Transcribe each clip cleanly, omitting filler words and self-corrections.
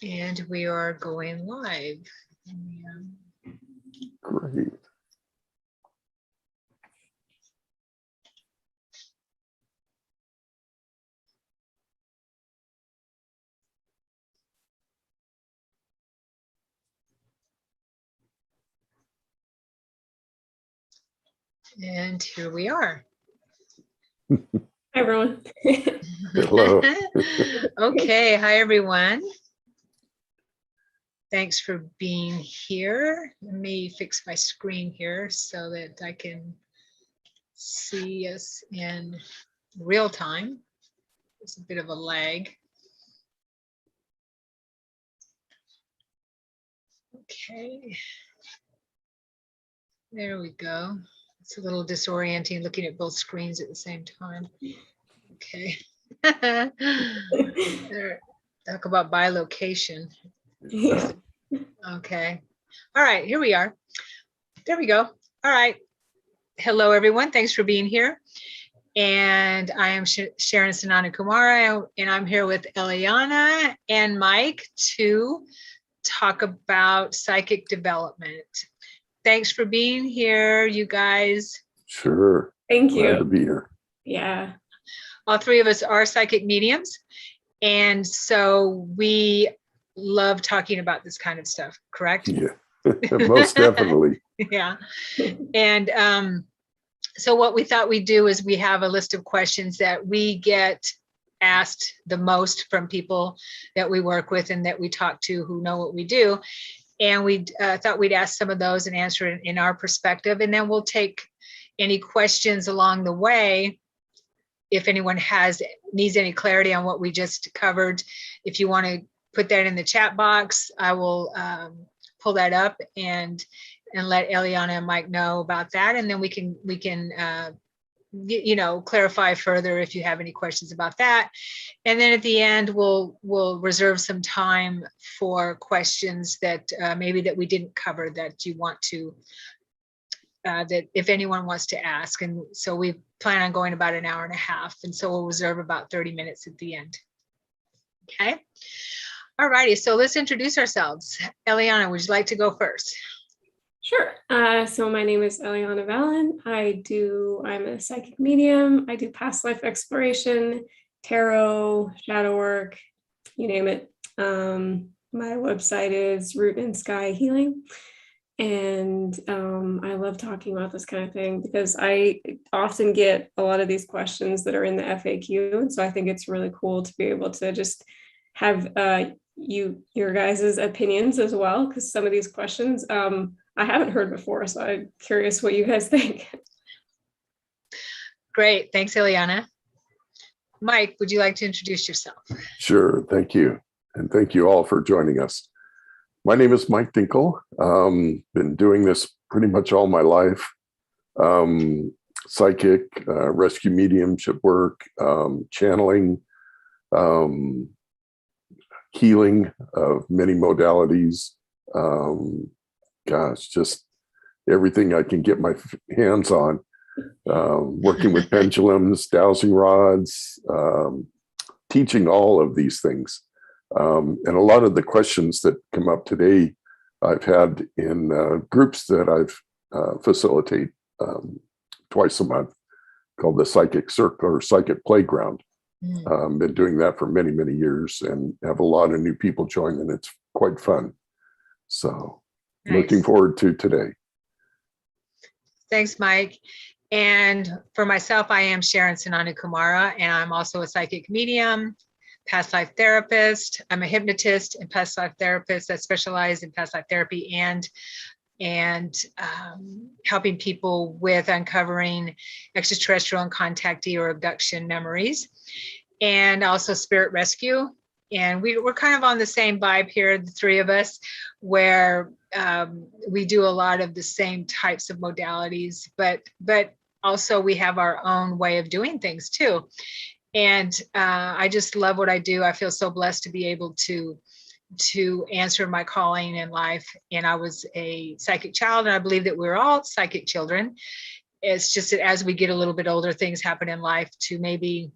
And we are going live. Yeah. Great. And here we are. Hi, everyone. Hello. Okay, hi, everyone. Thanks for being here. Let me fix my screen here so that I can see us in real time. It's a bit of a lag. Okay. There we go. It's a little disorienting looking at both screens at the same time. Okay. There, talk about bilocation. Yeah. Okay. All right, here we are. There we go. All right. Hello, everyone. Thanks for being here. And I am Sharon Sanana Kumara, and I'm here with Eliana and Mike to talk about psychic development. Thanks for being here, you guys. Sure. Thank Glad to you. be here. Yeah. All three of us are psychic mediums. And so we love talking about this kind of stuff, correct? Yeah, most definitely. Yeah. And so what we thought we'd do is we have a list of questions that we get asked the most from people that we work with and that we talk to who know what we do. And we thought we'd ask some of those and answer it in our perspective. And then we'll take any questions along the way. If anyone needs any clarity on what we just covered, if you want to put that in the chat box, I will pull that up and let Eliana and Mike know about that. And then we can clarify further if you have any questions about that. And then at the end, we'll reserve some time for questions that maybe that we didn't cover that you want to, that if anyone wants to ask. And so we plan on going about an hour and a half. And so we'll reserve about 30 minutes at the end. Okay. All righty. So let's introduce ourselves. Eliana, would you like to go first? Sure. So my name is Eliana Vallon. I'm a psychic medium. I do past life exploration, tarot, shadow work, you name it. My website is Root and Sky Healing. And I love talking about this kind of thing because I often get a lot of these questions that are in the FAQ. And so I think it's really cool to be able to just have your guys' opinions as well, because some of these questions I haven't heard before. So I'm curious what you guys think. Great. Thanks, Eliana. Mike, would you like to introduce yourself? Sure. Thank you. And thank you all for joining us. My name is Mike Dinkle. Been doing this pretty much all my life. Psychic, rescue mediumship work, channeling, healing of many modalities. Just everything I can get my hands on. Working with pendulums, dowsing rods, teaching all of these things. And a lot of the questions that come up today, I've had in groups that I've facilitate twice a month, called the Psychic Circle or Psychic Playground. Been doing that for many, many years and have a lot of new people join, and it's quite fun. So nice. Looking forward to today. Thanks, Mike. And for myself, I am Sharon Sanana Kumara, and I'm also a psychic medium, past life therapist. I'm a hypnotist and past life therapist that specialize in past life therapy and helping people with uncovering extraterrestrial and contactee or abduction memories, and also spirit rescue. And we're kind of on the same vibe here, the three of us, where we do a lot of the same types of modalities, but also we have our own way of doing things too. And I just love what I do. I feel so blessed to be able to answer my calling in life. And I was a psychic child, and I believe that we're all psychic children. It's just that as we get a little bit older, things happen in life to maybe,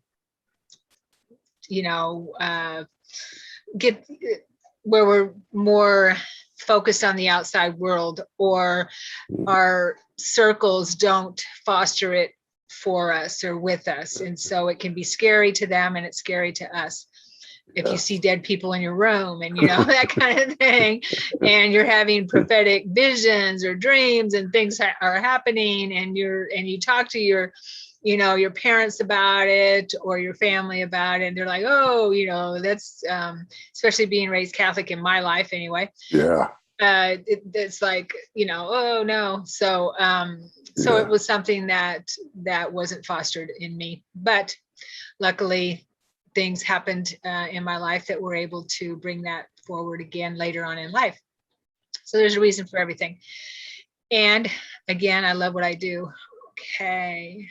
where we're more focused on the outside world, or our circles don't foster it for us or with us. And so it can be scary to them and it's scary to us. If you see dead people in your room and, that kind of thing, and you're having prophetic visions or dreams and things are happening, and you talk to your parents about it or your family about it, and they're like, oh, that's, especially being raised Catholic in my life anyway. Yeah. It's like, oh no. So it was something that wasn't fostered in me, but luckily things happened in my life that were able to bring that forward again later on in life. So there's a reason for everything. And again, I love what I do. Okay.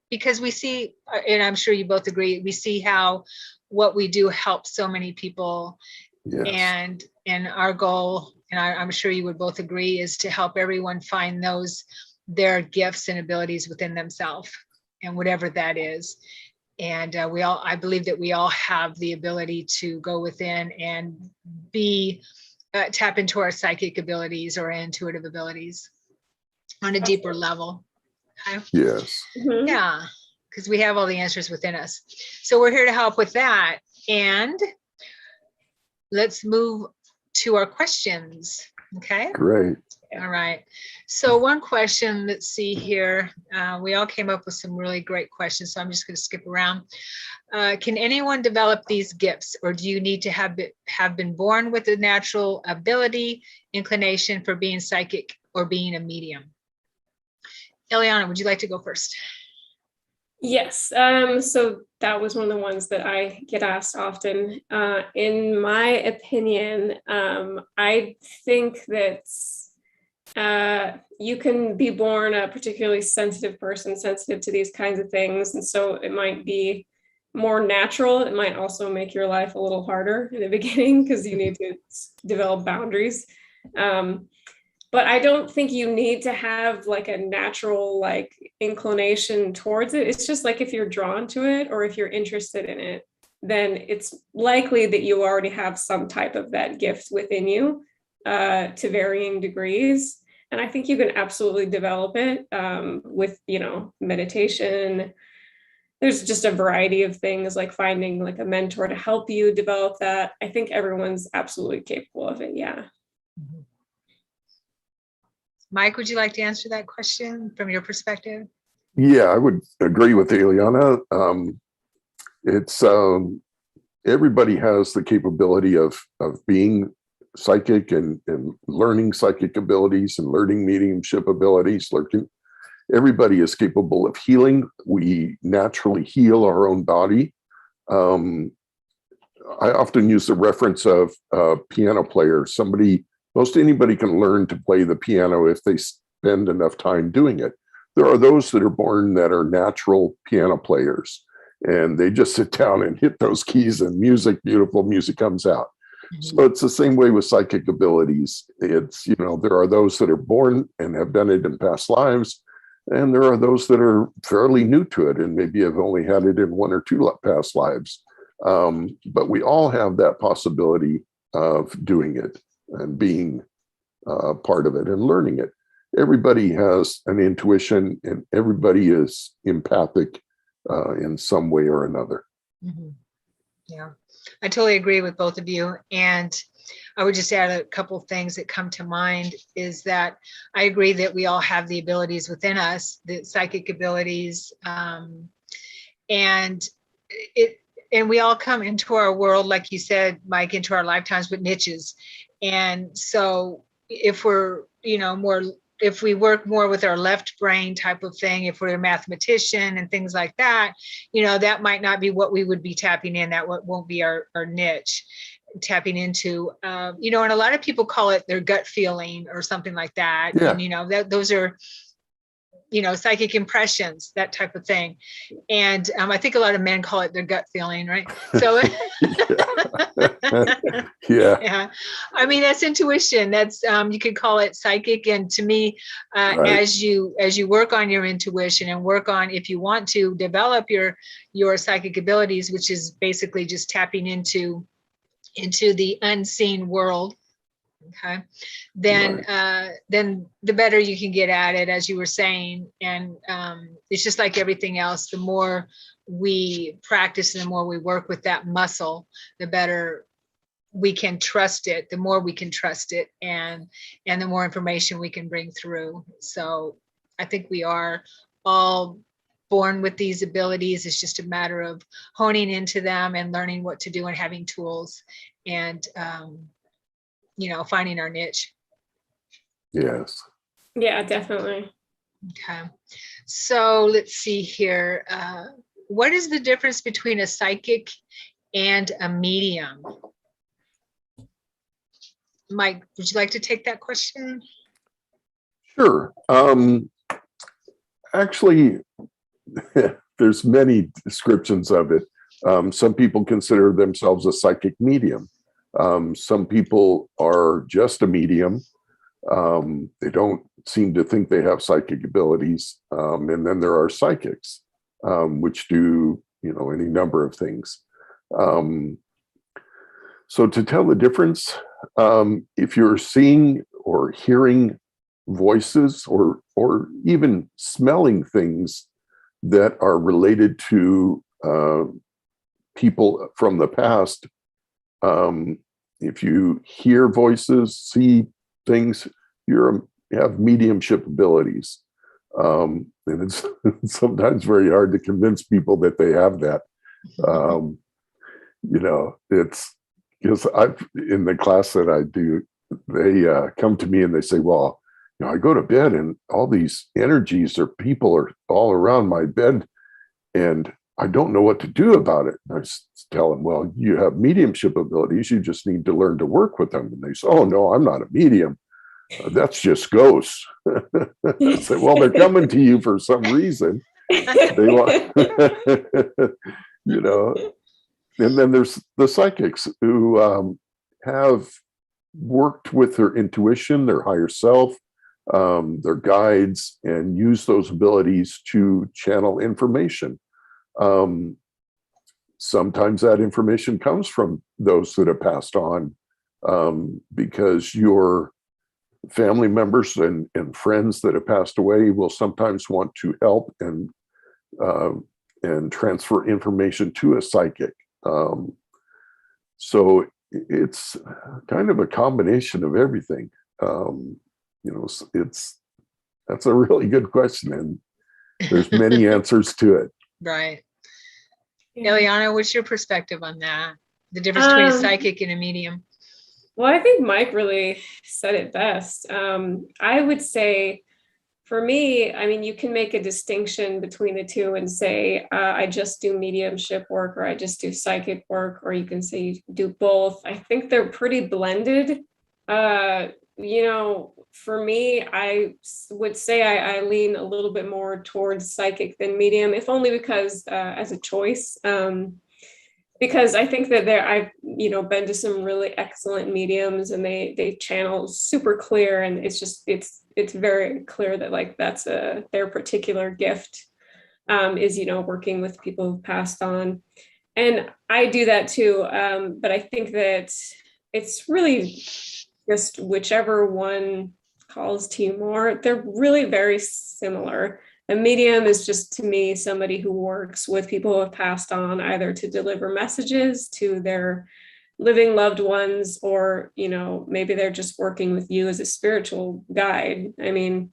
Because we see, and I'm sure you both agree, we see how what we do helps so many people. Yes. And our goal, and I'm sure you would both agree, is to help everyone find their gifts and abilities within themselves, and whatever that is. And I believe that we all have the ability to go within and tap into our psychic abilities or intuitive abilities on a deeper level. Okay? Yes. Mhm. Yeah, because we have all the answers within us. So we're here to help with that. And let's move to our questions. Okay. Great. All right. So one question, let's see here. We all came up with some really great questions, so I'm just going to skip around. Can anyone develop these gifts, or do you need to have been born with a natural ability, inclination for being psychic or being a medium? Eliana, would you like to go first? Yes. So that was one of the ones that I get asked often. In my opinion, I think that you can be born a particularly sensitive person, sensitive to these kinds of things. And so it might be more natural. It might also make your life a little harder in the beginning because you need to develop boundaries. But I don't think you need to have like a natural like inclination towards it. It's just like if you're drawn to it or if you're interested in it, then it's likely that you already have some type of that gift within you to varying degrees. And I think you can absolutely develop it with, meditation. There's just a variety of things like finding like a mentor to help you develop that. I think everyone's absolutely capable of it. Yeah. Mike, would you like to answer that question from your perspective? Yeah, I would agree with Ileana. It's everybody has the capability of being psychic and learning psychic abilities and learning mediumship abilities. Everybody is capable of healing. We naturally heal our own body. I often use the reference of a piano player. Most anybody can learn to play the piano if they spend enough time doing it. There are those that are born that are natural piano players, and they just sit down and hit those keys and beautiful music comes out. So it's the same way with psychic abilities. It's, there are those that are born and have done it in past lives, and there are those that are fairly new to it and maybe have only had it in one or two past lives. But we all have that possibility of doing it and being part of it and learning it. Everybody has an intuition and everybody is empathic in some way or another. Mm-hmm. Yeah, I totally agree with both of you. And I would just add a couple of things that come to mind is that I agree that we all have the abilities within us, the psychic abilities, and we all come into our world, like you said, Mike, into our lifetimes with niches. And so if we're, if we work more with our left brain type of thing, if we're a mathematician and things like that, that might not be what we would be tapping in. That won't be our niche tapping into, and a lot of people call it their gut feeling or something like that. Yeah. And, those are, psychic impressions, that type of thing. And I think a lot of men call it their gut feeling, right? So yeah. Yeah, I mean, that's intuition. That's you could call it psychic. And to me, Right. as you work on your intuition and work on, if you want to develop your psychic abilities, which is basically just tapping into into the unseen world, okay, then Right. then the better you can get at it, as you were saying. And it's just like everything else, the more we practice and the more we work with that muscle, the better we can trust it, the more we can trust it, and the more information we can bring through. So I think we are all born with these abilities. It's just a matter of honing into them and learning what to do and having tools, and finding our niche. Yes. Yeah, definitely. Okay, so let's see here. What is the difference between a psychic and a medium? Mike, would you like to take that question? Sure. Actually, there's many descriptions of it. Some people consider themselves a psychic medium. Some people are just a medium. They don't seem to think they have psychic abilities. And then there are psychics, which do, any number of things. So to tell the difference, if you're seeing or hearing voices or even smelling things that are related to people from the past, if you hear voices, see things, you have mediumship abilities. And it's sometimes very hard to convince people that they have that. It's because in the class that I do, they come to me and they say, well, I go to bed and all these energies or people are all around my bed and I don't know what to do about it. And I tell them, well, you have mediumship abilities. You just need to learn to work with them. And they say, oh, no, I'm not a medium. That's just ghosts. I say, well, they're coming to you for some reason. They want, And then there's the psychics who have worked with their intuition, their higher self, their guides, and use those abilities to channel information. Sometimes that information comes from those that have passed on, because your family members and friends that have passed away will sometimes want to help and transfer information to a psychic. So it's kind of a combination of everything. That's a really good question, and there's many answers to it. Right. Yeah. Eliana, what's your perspective on that? The difference between a psychic and a medium? Well, I think Mike really said it best. I would say, for me, I mean, you can make a distinction between the two and say, I just do mediumship work, or I just do psychic work, or you can say you do both. I think they're pretty blended. For me, I would say I lean a little bit more towards psychic than medium, if only because as a choice. Because I think that I've been to some really excellent mediums, and they channel super clear, and it's very clear that like that's their particular gift, is working with people who've passed on, and I do that too. But I think that it's really just whichever one calls to you more. They're really very similar. A medium is just, to me, somebody who works with people who have passed on, either to deliver messages to their living loved ones, or, maybe they're just working with you as a spiritual guide. I mean,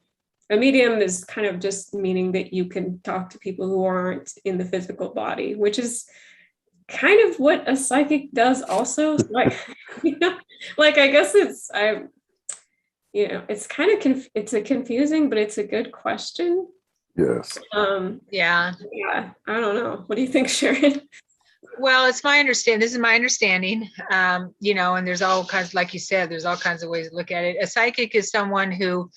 a medium is kind of just meaning that you can talk to people who aren't in the physical body, which is kind of what a psychic does also. Like, I guess it's kind of it's a confusing, but it's a good question. Yes. Yeah. I don't know. What do you think, Sharon? Well, it's my understanding. This is my understanding. And there's all kinds, like you said, there's all kinds of ways to look at it. A psychic is someone who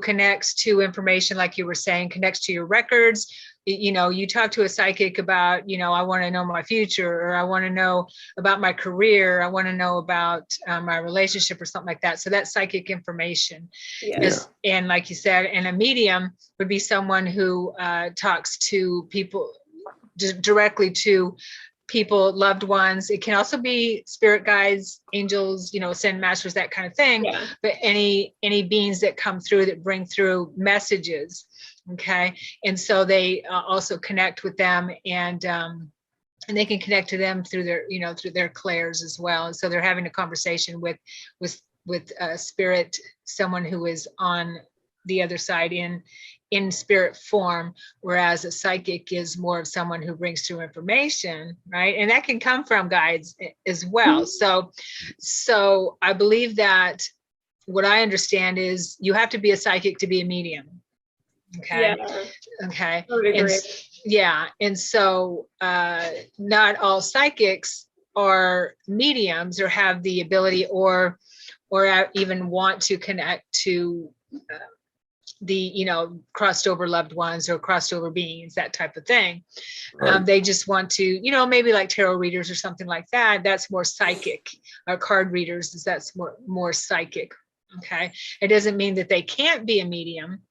connects to information, like you were saying, connects to your records. You talk to a psychic about, I want to know my future, or I want to know about my career. I want to know about my relationship or something like that. So that's psychic information. Yes. And like you said, and a medium would be someone who talks to people directly to people, loved ones. It can also be spirit guides, angels, ascended masters, that kind of thing. Yeah. But any beings that come through that bring through messages. Okay. And so they also connect with them, and they can connect to them through their clairs as well. And so they're having a conversation with spirit, someone who is on the other side in spirit form, whereas a psychic is more of someone who brings through information, right? And that can come from guides as well. So I believe that what I understand is you have to be a psychic to be a medium. Okay. Yeah. Okay. I would agree. And so not all psychics are mediums or have the ability or even want to connect to the crossed over loved ones or crossed over beings, that type of thing. Right. They just want to, maybe like tarot readers or something like that. That's more psychic. Or card readers, that's more psychic. Okay. It doesn't mean that they can't be a medium,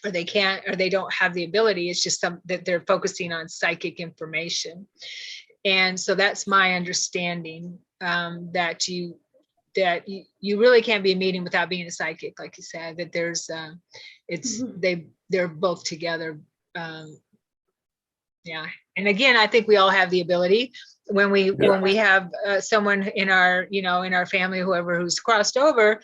or they can't, or they don't have the ability. It's just that they're focusing on psychic information. And so that's my understanding, that you really can't be a medium without being a psychic, like you said, that there's they're both together. Yeah. And again, I think we all have the ability when we have someone in our family, whoever who's crossed over,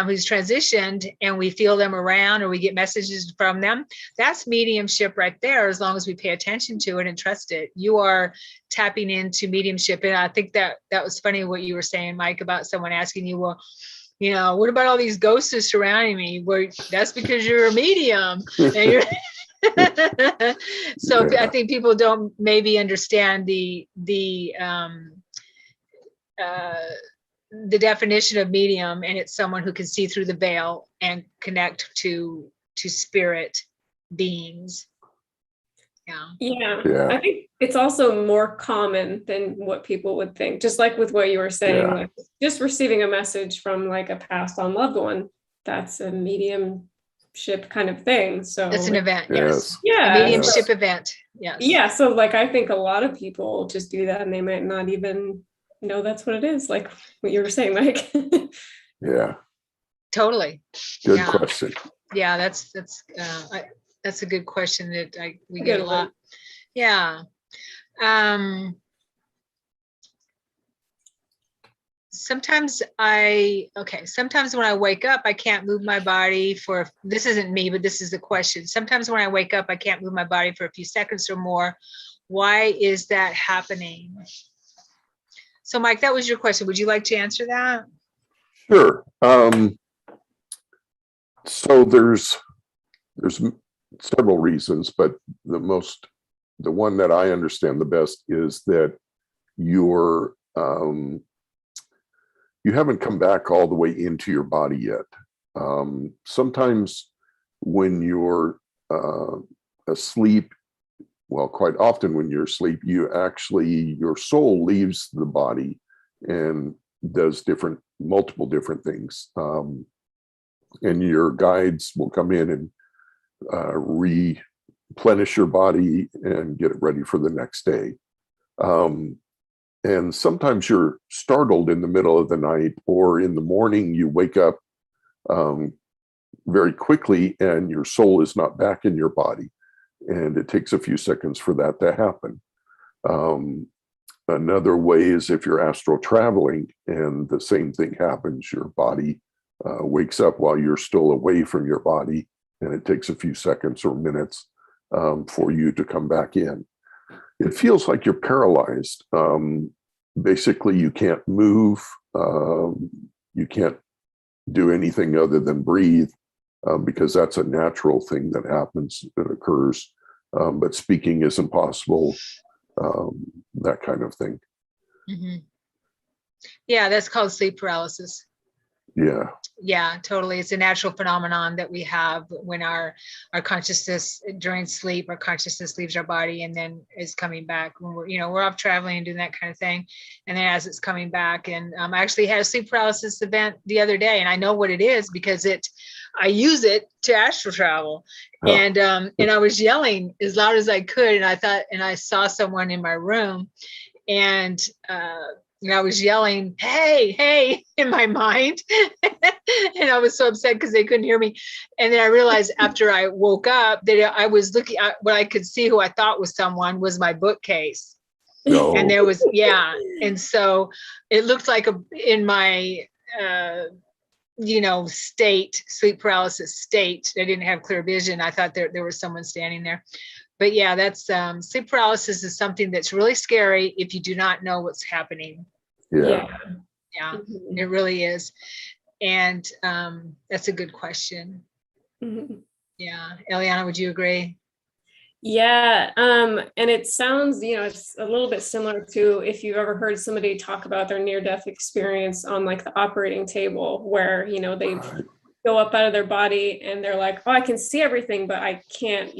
who's transitioned, and we feel them around or we get messages from them. That's mediumship right there, as long as we pay attention to it and trust it. You are tapping into mediumship. And I think that was funny what you were saying, Mike, about someone asking you, well, what about all these ghosts surrounding me? Well, that's because you're a medium. And you're so I think people don't maybe understand the definition of medium, and it's someone who can see through the veil and connect to spirit beings. Yeah. I think it's also more common than what people would think, just like with what you were saying, like just receiving a message from like a passed on loved one, that's a mediumship kind of thing. So it's an event. Yes. Yeah. A mediumship event. Yes. Yeah. So like, I think a lot of people just do that and they might not even know that's what it is, like what you were saying, Mike. Yeah. Totally. Good question. Yeah, that's a good question that we get a lot. Yeah. Sometimes when I wake up, I can't move my body this isn't me, but this is the question. Sometimes when I wake up, I can't move my body for a few seconds or more. Why is that happening? So, Mike, that was your question. Would you like to answer that? Sure. So there's several reasons, but the one that I understand the best is that you haven't come back all the way into your body yet. Sometimes when you're asleep, well, quite often when you're asleep, your soul leaves the body and does multiple different things. And your guides will come in and replenish your body and get it ready for the next day. And sometimes you're startled in the middle of the night, or in the morning you wake up very quickly and your soul is not back in your body. And it takes a few seconds for that to happen. Another way is if you're astral traveling and the same thing happens, your body wakes up while you're still away from your body, and it takes a few seconds or minutes for you to come back in. It feels like you're paralyzed. Basically, you can't move. You can't do anything other than breathe, because that's a natural thing that happens, that occurs. But speaking is impossible, that kind of thing. Mm-hmm. Yeah, that's called sleep paralysis. Yeah, totally. It's a natural phenomenon that we have when our consciousness during sleep, our consciousness leaves our body and then is coming back when we're off traveling and doing that kind of thing. And then as it's coming back, and I actually had a sleep paralysis event the other day, and I know what it is because I use it to astral travel. Oh. And I was yelling as loud as I could, and I saw someone in my room. And I was yelling, "Hey, hey," in my mind. And I was so upset because they couldn't hear me. And then I realized after I woke up that I was looking at what I could see who I thought was someone was my bookcase. No. And there was, yeah. And so it looked like in my, sleep paralysis state, I didn't have clear vision. I thought there was someone standing there. But yeah, that's sleep paralysis is something that's really scary if you do not know what's happening. Yeah. Yeah, Mhm. it really is. And that's a good question. Mhm. Yeah. Eliana, would you agree? Yeah, and it sounds, it's a little bit similar to if you've ever heard somebody talk about their near-death experience on like the operating table, where, they Right. go up out of their body and they're like, oh, I can see everything, but I can't,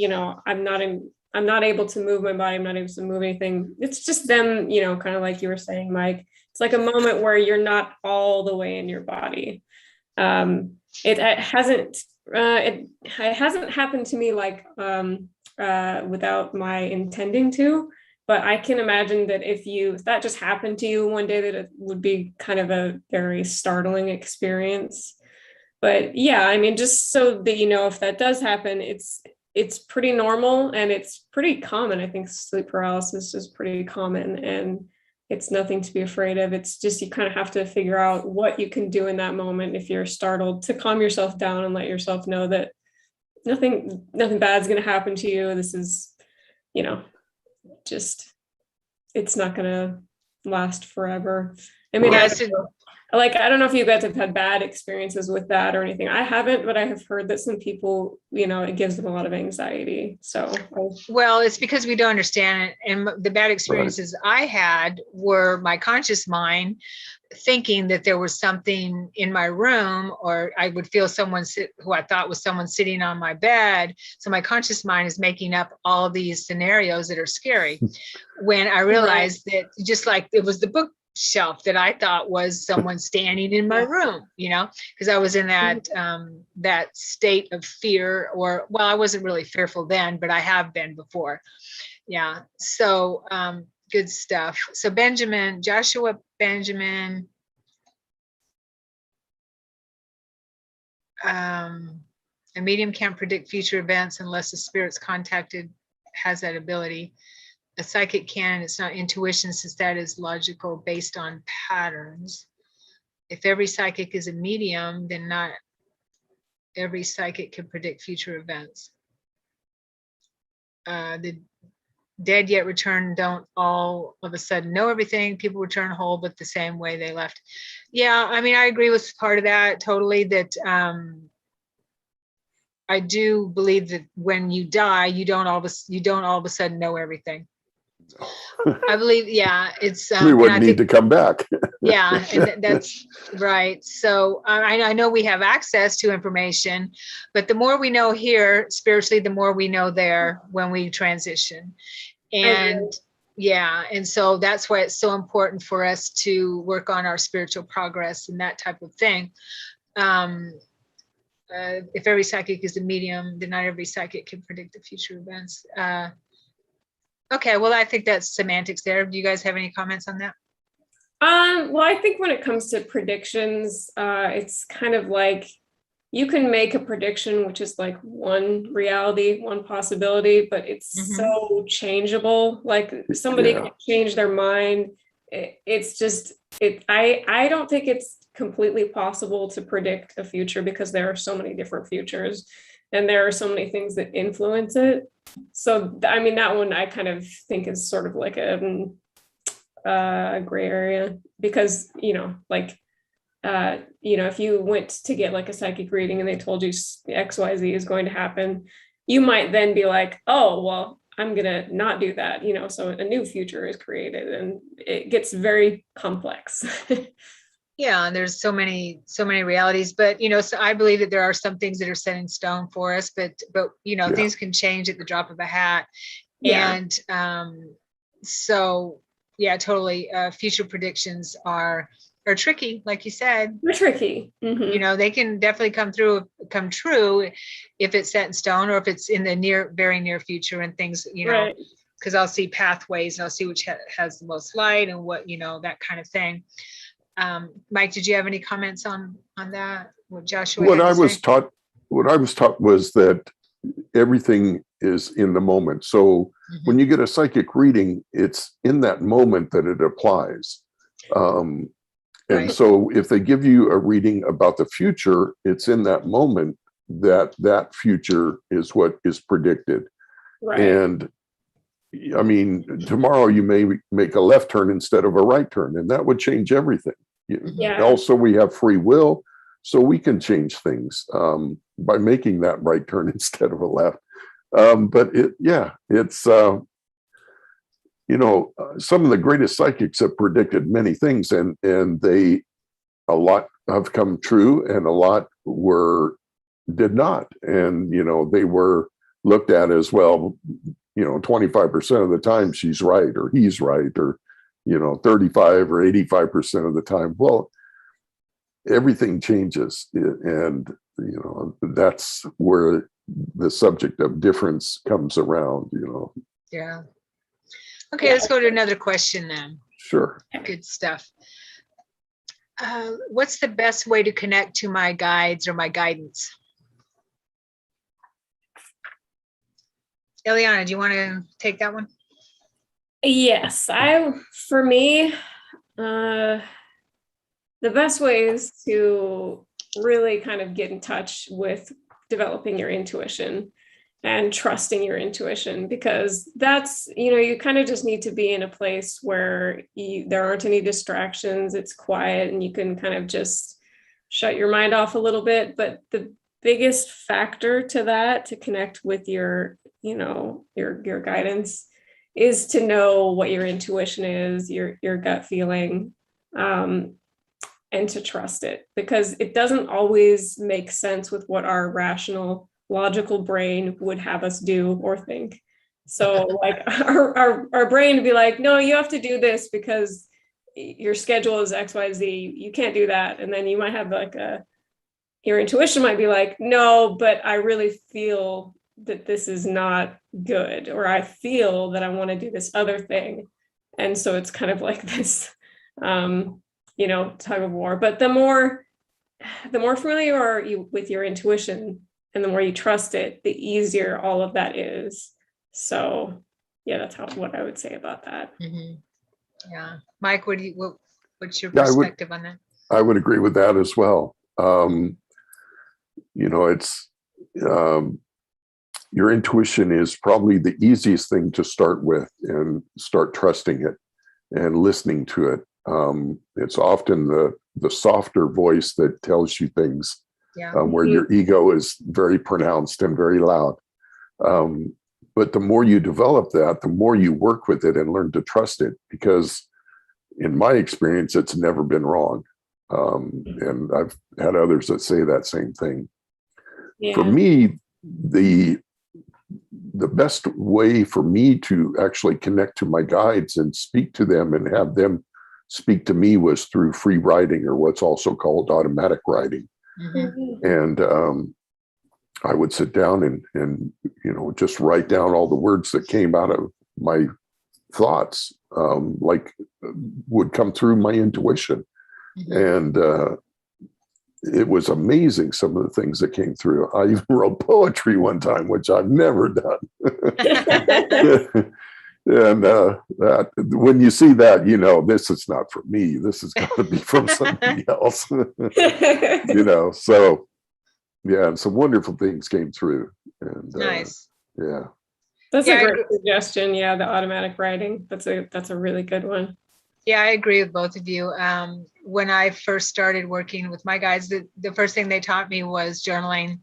I'm not able to move my body. I'm not able to move anything. It's just them, kind of like you were saying, Mike. It's like a moment where you're not all the way in your body. It hasn't happened to me like without my intending to, but I can imagine that if that just happened to you one day, that it would be kind of a very startling experience. But yeah, I mean, just so that if that does happen, it's pretty normal and it's pretty common. I think sleep paralysis is pretty common and it's nothing to be afraid of. It's just you kind of have to figure out what you can do in that moment if you're startled, to calm yourself down and let yourself know that nothing bad is going to happen to you. This is, just, it's not going to last forever. I mean, Yes. I don't know if you guys have had bad experiences with that or anything. I haven't, but I have heard that some people, it gives them a lot of anxiety. So, well, it's because we don't understand it. And the bad experiences I had were my conscious mind thinking that there was something in my room, or I would feel someone who I thought was someone sitting on my bed. So my conscious mind is making up all these scenarios that are scary. When I realized that just like it was the bookshelf that I thought was someone standing in my room, because I was in that state of fear, or, well, I wasn't really fearful then, but I have been before. Yeah. So, good stuff. So Joshua Benjamin, a medium can't predict future events unless the spirit's contacted has that ability. A psychic can, it's not intuition, since that is logical based on patterns. If every psychic is a medium, then not every psychic can predict future events. The dead yet returned don't all of a sudden know everything. People return whole, but the same way they left. Yeah, I mean, I agree with part of that totally, that I do believe that when you die, you don't all of a sudden know everything. I believe, yeah, it's we wouldn't need to come back. Yeah, and that's right. So I know we have access to information, but the more we know here spiritually, the more we know there when we transition. And yeah, and so that's why it's so important for us to work on our spiritual progress and that type of thing. If every psychic is a medium, then not every psychic can predict the future events. Okay, well, I think that's semantics there. Do you guys have any comments on that? Well, I think when it comes to predictions, it's kind of like you can make a prediction, which is like one reality, one possibility, but it's so changeable. Like somebody can change their mind. It's just, I don't think it's completely possible to predict a future because there are so many different futures and there are so many things that influence it. So, I mean, that one I kind of think is sort of like a gray area because, if you went to get like a psychic reading and they told you XYZ is going to happen, you might then be like, oh, well, I'm going to not do that, so a new future is created and it gets very complex. Yeah, and there's so many realities, but so I believe that there are some things that are set in stone for us, but things can change at the drop of a hat. And so yeah, totally. Future predictions are tricky, like you said. They're tricky. They can definitely come true if it's set in stone or if it's in the very near future and things, Right. because I'll see pathways and I'll see which has the most light and what, that kind of thing. Mike, did you have any comments on that? What Joshua What had to I was say? taught, was that everything is in the moment. So when you get a psychic reading, it's in that moment that it applies. And Right. so if they give you a reading about the future, it's in that moment that future is what is predicted. Right. And I mean, tomorrow you may make a left turn instead of a right turn, and that would change everything. Yeah. Also, we have free will, so we can change things by making that right turn instead of a left. But it's some of the greatest psychics have predicted many things, and a lot have come true, and a lot did not, and they were looked at as, well, 25% of the time she's right or he's right, or 35 or 85% of the time. Well, everything changes, and that's where the subject of difference comes around. Yeah. Okay, let's go to another question then. Sure. Good stuff. What's the best way to connect to my guides or my guidance? Eliana, do you want to take that one? Yes, for me, the best way is to really kind of get in touch with developing your intuition and trusting your intuition, because that's, you kind of just need to be in a place where there aren't any distractions, it's quiet, and you can kind of just shut your mind off a little bit. But the biggest factor to that, to connect with your guidance, is to know what your intuition is, your gut feeling, and to trust it, because it doesn't always make sense with what our rational, logical brain would have us do or think. So like our brain would be like, no, you have to do this because your schedule is XYZ, you can't do that. And then you might have your intuition might be like, no, but I really feel that this is not good, or I feel that I want to do this other thing. And so it's kind of like this, tug of war. But the more familiar you are with your intuition, and the more you trust it, the easier all of that is. So yeah, that's what I would say about that. Mm-hmm. Yeah. Mike, what's your perspective on that? I would agree with that as well. It's your intuition is probably the easiest thing to start with, and start trusting it and listening to it. It's often the softer voice that tells you things, where your ego is very pronounced and very loud. But the more you develop that, the more you work with it and learn to trust it, because in my experience, it's never been wrong. And I've had others that say that same thing. Yeah. For me, the best way for me to actually connect to my guides and speak to them and have them speak to me was through free writing, or what's also called automatic writing. Mm-hmm. And I would sit down and just write down all the words that came out of my thoughts, like would come through my intuition. Mm-hmm. And it was amazing, some of the things that came through. I even wrote poetry one time, which I've never done. And that, when you see that, this is not for me. This has got to be from somebody else. So yeah, and some wonderful things came through. And Nice. Yeah. That's a great suggestion. Yeah, the automatic writing. That's a really good one. Yeah, I agree with both of you. When I first started working with my guides, the first thing they taught me was journaling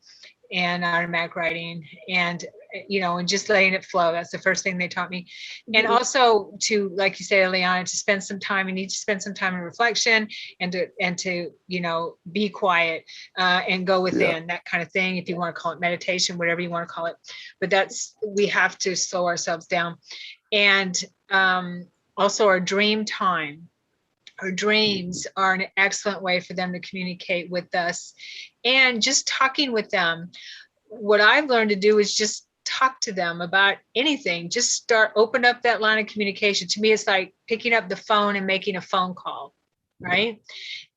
and automatic writing, and and just letting it flow. That's the first thing they taught me. Mm-hmm. And also to, like you said, Eliana, to spend some time, you need to spend some time in reflection, and to be quiet and go within, that kind of thing. If you want to call it meditation, whatever you want to call it, but we have to slow ourselves down. And also our dream time. Our dreams are an excellent way for them to communicate with us, and just talking with them. What I've learned to do is just talk to them about anything. Just open up that line of communication. To me, it's like picking up the phone and making a phone call, right?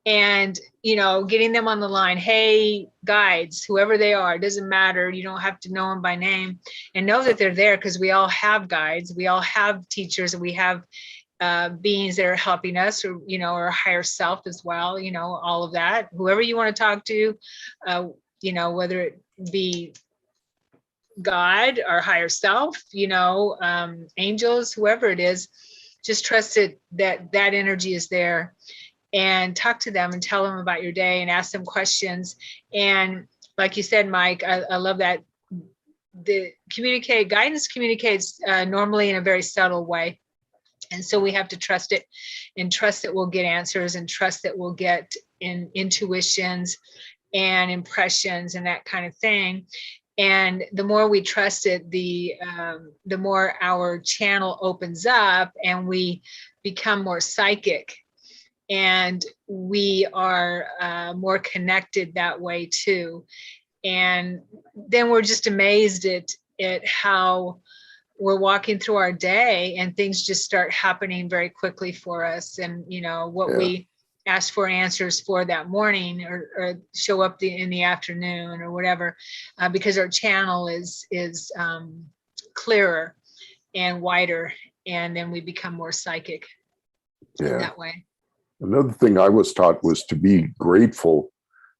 And, getting them on the line. Hey, guides, whoever they are, it doesn't matter. You don't have to know them by name, and know that they're there, because we all have guides. We all have teachers, and we have beings that are helping us, or, or higher self as well, all of that. Whoever you want to talk to, whether it be God, our higher self, angels, whoever it is, just trust it, that energy is there, and talk to them and tell them about your day and ask them questions. And like you said, Mike, I love that. Guidance communicates normally in a very subtle way. And so we have to trust it, and trust that we'll get answers, and trust that we'll get intuitions and impressions and that kind of thing. And the more we trust it, the more our channel opens up, and we become more psychic, and we are more connected that way too. And then we're just amazed at how we're walking through our day, and things just start happening very quickly for us. And what we ask for answers for that morning, or show up in the afternoon or whatever, because our channel is clearer and wider, and then we become more psychic in that way. Another thing I was taught was to be grateful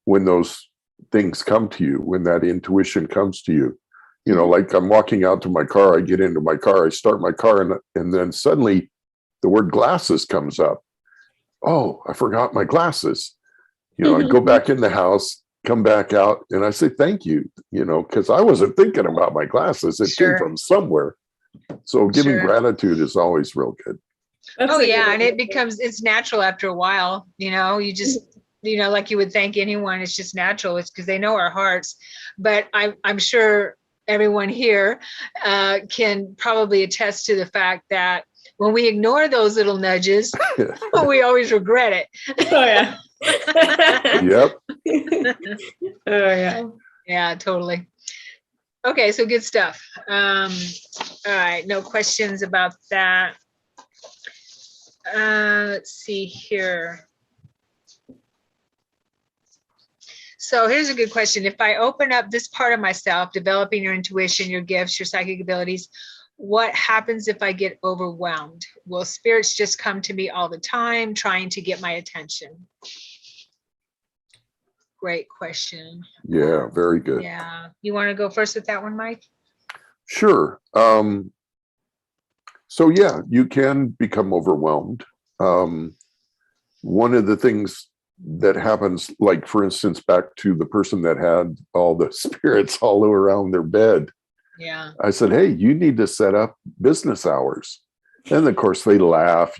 when those things come to you, when that intuition comes to you. Like I'm walking out to my car, I get into my car, I start my car, and then suddenly the word glasses comes up. Oh, I forgot my glasses. I go back in the house, come back out, and I say, thank you, because I wasn't thinking about my glasses. It came from somewhere. So giving gratitude is always real good. That's and it's natural after a while. You just, like you would thank anyone. It's just natural. It's because they know our hearts. But I'm sure everyone here can probably attest to the fact that when we ignore those little nudges, we always regret it. Oh, yeah. Yep. Oh, yeah. Yeah, totally. Okay, so good stuff. All right, no questions about that. Let's see here. So here's a good question. If I open up this part of myself, developing your intuition, your gifts, your psychic abilities, what happens if I get overwhelmed? Will spirits just come to me all the time, trying to get my attention? Great question. Yeah, very good. Yeah. You want to go first with that one, Mike? Sure. So yeah, you can become overwhelmed. One of the things that happens, like for instance, back to the person that had all the spirits all around their bed. Yeah. I said, hey, you need to set up business hours. And of course they laugh,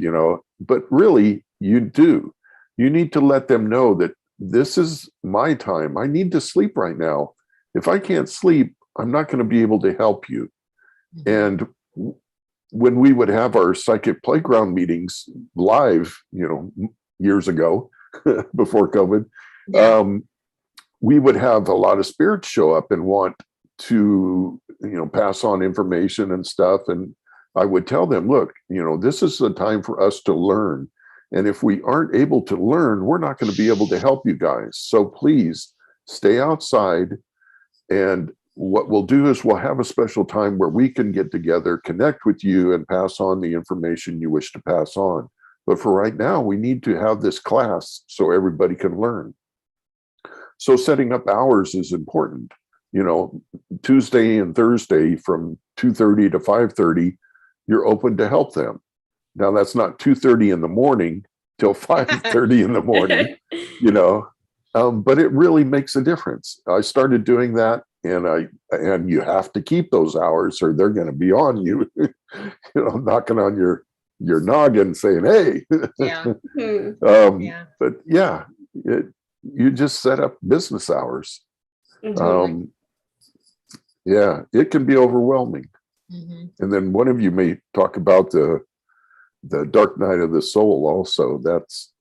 but really you do. You need to let them know that this is my time. I need to sleep right now. If I can't sleep, I'm not going to be able to help you. And when we would have our psychic playground meetings live, years ago, before COVID, we would have a lot of spirits show up and want to, pass on information and stuff. And I would tell them, look, this is the time for us to learn. And if we aren't able to learn, we're not going to be able to help you guys. So please stay outside. And what we'll do is we'll have a special time where we can get together, connect with you, and pass on the information you wish to pass on. But for right now, we need to have this class so everybody can learn. So setting up hours is important. Tuesday and Thursday from 2:30 to 5:30, you're open to help them. Now that's not 2:30 in the morning till 5:30 in the morning, but it really makes a difference. I started doing that, and you have to keep those hours or they're going to be on you, knocking on your noggin saying, hey. But yeah, you just set up business hours. Yeah, it can be overwhelming. And then one of you may talk about the dark night of the soul also. That's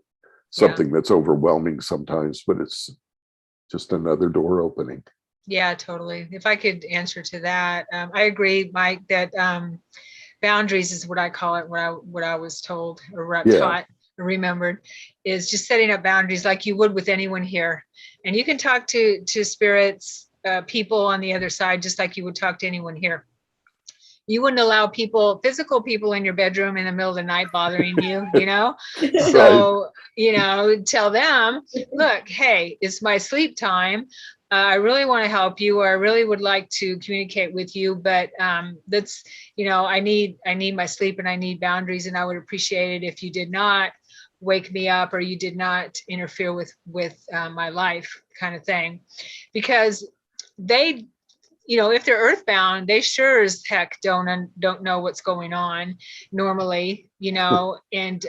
something that's overwhelming sometimes, but it's just another door opening. Yeah, totally. If I could answer to that, I agree, Mike, that boundaries is what I call it, what I was told or Yeah. taught or remembered, is just setting up boundaries like you would with anyone here. And you can talk to spirits, people on the other side, just like you would talk to anyone here. You wouldn't allow people, physical people in your bedroom in the middle of the night bothering you, you know? So, you know, tell them, look, hey, it's my sleep time. I really want to help you, or I really would like to communicate with you, but that's, you know, I need my sleep and I need boundaries, and I would appreciate it if you did not wake me up or you did not interfere with my life, kind of thing, because they, you know, if they're earthbound, they sure as heck don't know what's going on normally, you know, and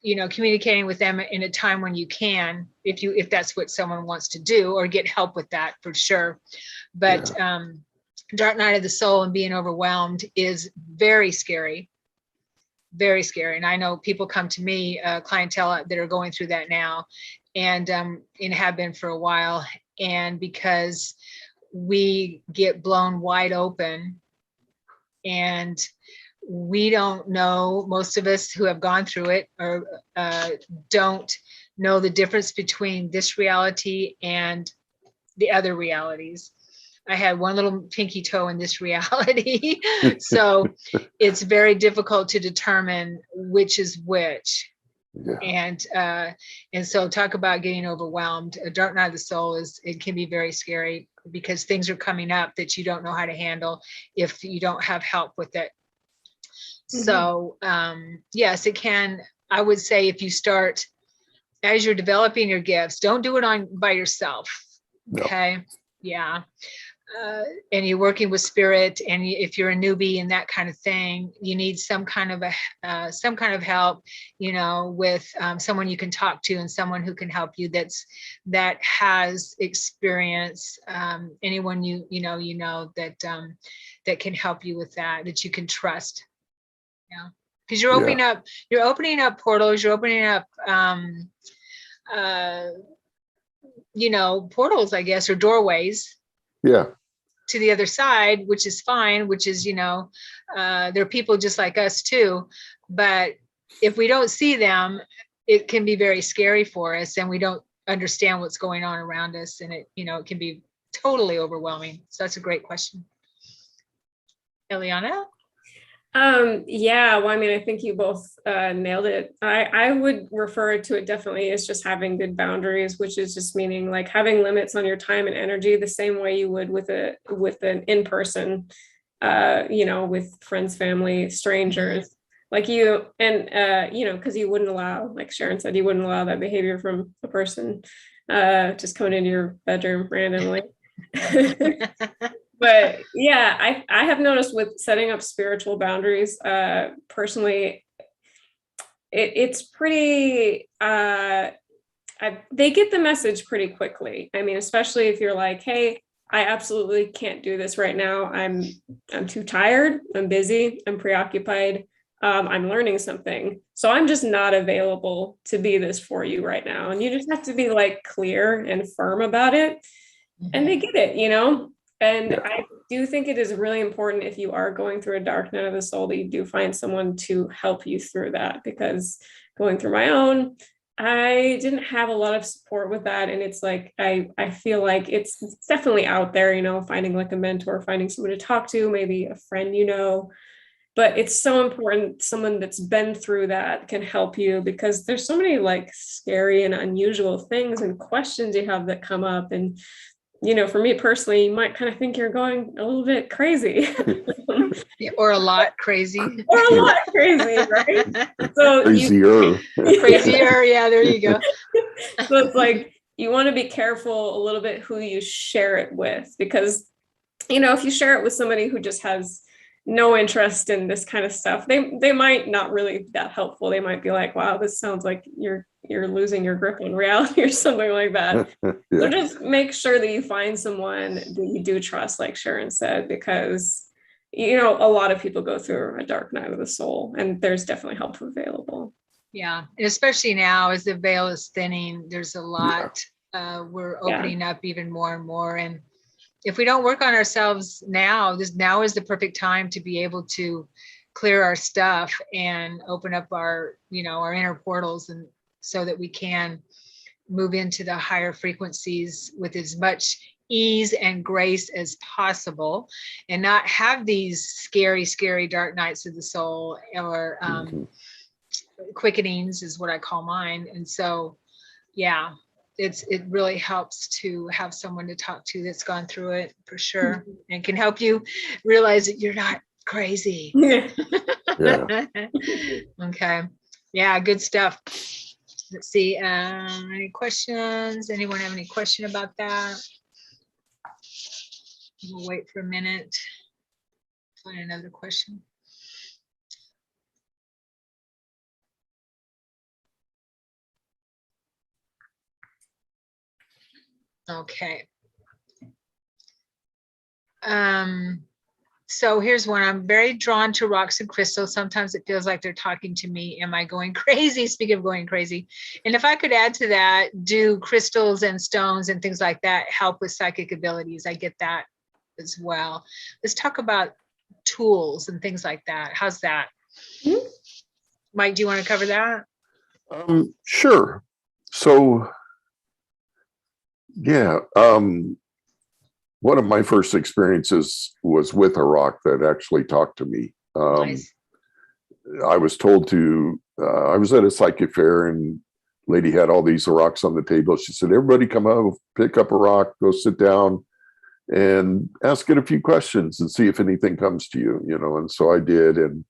you know, communicating with them in a time when you can, if that's what someone wants to do, or get help with that for sure. But dark night of the soul and being overwhelmed is very scary, very scary. And I know people come to me, clientele that are going through that now, and have been for a while, and because we get blown wide open, and we don't know, most of us who have gone through it or don't know the difference between this reality and the other realities. I had one little pinky toe in this reality. So it's very difficult to determine which is which. Yeah. And so talk about getting overwhelmed. A dark night of the soul it can be very scary, because things are coming up that you don't know how to handle if you don't have help with it. Mm-hmm. So yes, it can. I would say, if you start, as you're developing your gifts, don't do it by yourself. Okay. No. Yeah. And you're working with spirit, and if you're a newbie and that kind of thing, you need some kind of help, you know, with someone you can talk to, and someone who can help you that has experience, anyone you know that can help you with that you can trust. Yeah, because you're opening up portals, you're opening up you know, portals, I guess, or doorways. Yeah. To the other side, which is fine, which is, you know, there are people just like us too. But if we don't see them, it can be very scary for us, and we don't understand what's going on around us. And it, you know, it can be totally overwhelming. So that's a great question. Eliana? Yeah, well, I mean, I think you both nailed it. I would refer to it definitely as just having good boundaries, which is just meaning like having limits on your time and energy, the same way you would with an in-person, you know, with friends, family, strangers, like you, and you know, because you wouldn't allow, like Sharon said, you wouldn't allow that behavior from a person just coming into your bedroom randomly. But yeah, I have noticed with setting up spiritual boundaries, personally, it's pretty, they get the message pretty quickly. I mean, especially if you're like, hey, I absolutely can't do this right now. I'm too tired. I'm busy. I'm preoccupied. I'm learning something. So I'm just not available to be this for you right now. And you just have to be like clear and firm about it. And they get it, you know? And I do think it is really important, if you are going through a dark night of the soul, that you do find someone to help you through that, because going through my own, I didn't have a lot of support with that. And it's like, I feel like it's definitely out there, you know, finding like a mentor, finding someone to talk to, maybe a friend, you know, but it's so important. Someone that's been through that can help you, because there's so many like scary and unusual things and questions you have that come up. And you know, for me personally, you might kind of think you're going a little bit crazy. Or a lot crazy. Or a lot crazy, right? So crazier. Yeah, there you go. So it's like, you want to be careful a little bit who you share it with, because, you know, if you share it with somebody who just has no interest in this kind of stuff, they might not really be that helpful. They might be like, wow, this sounds like you're losing your grip on reality or something like that. So just make sure that you find someone that you do trust, like Sharon said, because, you know, a lot of people go through a dark night of the soul, and there's definitely help available. Yeah, and especially now as the veil is thinning, there's a lot we're Yeah. opening up even more and more. And if we don't work on ourselves now, now is the perfect time to be able to clear our stuff and open up our, our inner portals, and so that we can move into the higher frequencies with as much ease and grace as possible, and not have these scary, scary dark nights of the soul, or quickenings is what I call mine. And so, yeah, it really helps to have someone to talk to that's gone through it, for sure, and can help you realize that you're not crazy. Yeah. Okay. Yeah, good stuff. Let's see. Any questions? Anyone have any question about that? We'll wait for a minute. Find another question. Okay. So here's one. I'm very drawn to rocks and crystals. Sometimes it feels like they're talking to me. Am I going crazy? Speaking of going crazy. And if I could add to that, do crystals and stones and things like that help with psychic abilities? I get that as well. Let's talk about tools and things like that. How's that? Mm-hmm. Mike, do you want to cover that? Sure. So, yeah. One of my first experiences was with a rock that actually talked to me. Nice. I was told to, I was at a psychic fair, and lady had all these rocks on the table. She said, everybody come out, pick up a rock, go sit down and ask it a few questions and see if anything comes to you, and so I did. And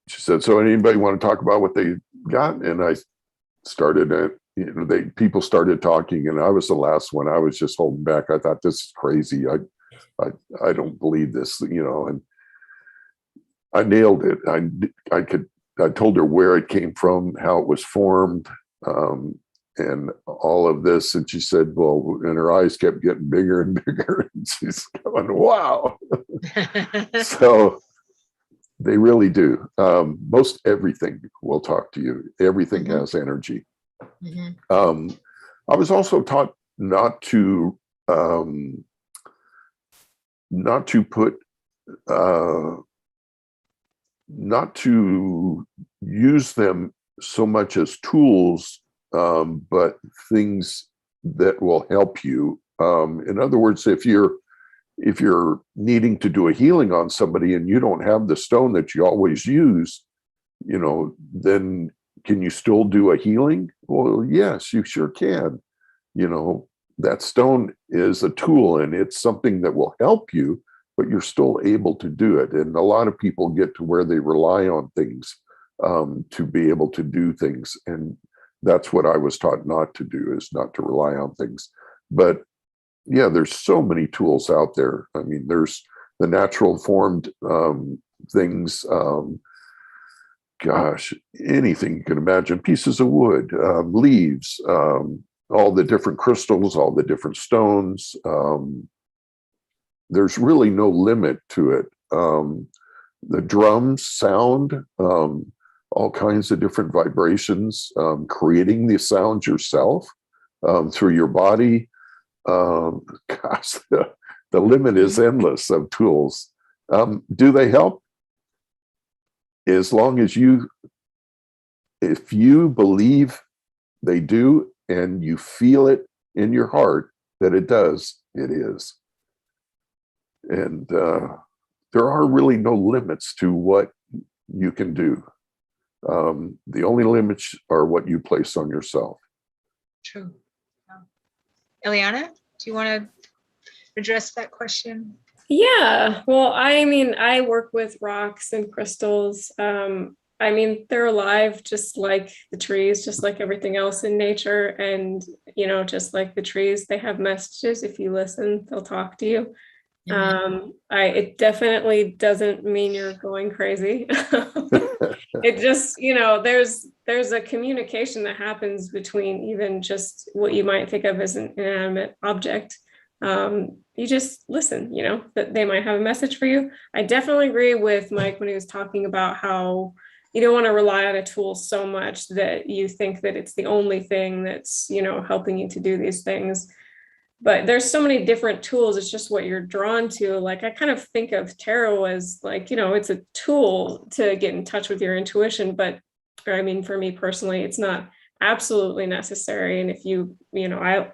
she said, so anybody want to talk about what they got? And I started people started talking, and I was the last one. I was just holding back. I thought, this is crazy. I don't believe this, and I nailed it. I told her where it came from, how it was formed, and all of this. And she said, well, and her eyes kept getting bigger and bigger. And she's going, wow. So they really do. Most everything will talk to you. Everything has energy. Mm-hmm. I was also taught not to use them so much as tools, but things that will help you. In other words, if you're needing to do a healing on somebody and you don't have the stone that you always use, then can you still do a healing? Well, yes, you sure can. That stone is a tool, and it's something that will help you, but you're still able to do it. And a lot of people get to where they rely on things to be able to do things. And that's what I was taught not to do, is not to rely on things. But yeah, there's so many tools out there. I mean, there's the natural formed things. Gosh, anything you can imagine, pieces of wood, leaves, all the different crystals, all the different stones. There's really no limit to it. The drums, sound, all kinds of different vibrations, creating the sound yourself through your body. Gosh, the limit is endless of tools. Do they help? As long as if you believe they do, and you feel it in your heart that it does, it is. And there are really no limits to what you can do. The only limits are what you place on yourself. True. Eliana, do you want to address that question? Yeah, well, I work with rocks and crystals. They're alive, just like the trees, just like everything else in nature. And, just like the trees, they have messages. If you listen, they'll talk to you. Mm-hmm. It definitely doesn't mean you're going crazy. It just, there's a communication that happens between even just what you might think of as an inanimate object. You just listen, that they might have a message for you. I definitely agree with Mike when he was talking about how you don't want to rely on a tool so much that you think that it's the only thing that's, helping you to do these things. But there's so many different tools. It's just what you're drawn to. Like, I kind of think of tarot as like, it's a tool to get in touch with your intuition. But I mean, for me personally, it's not absolutely necessary. And if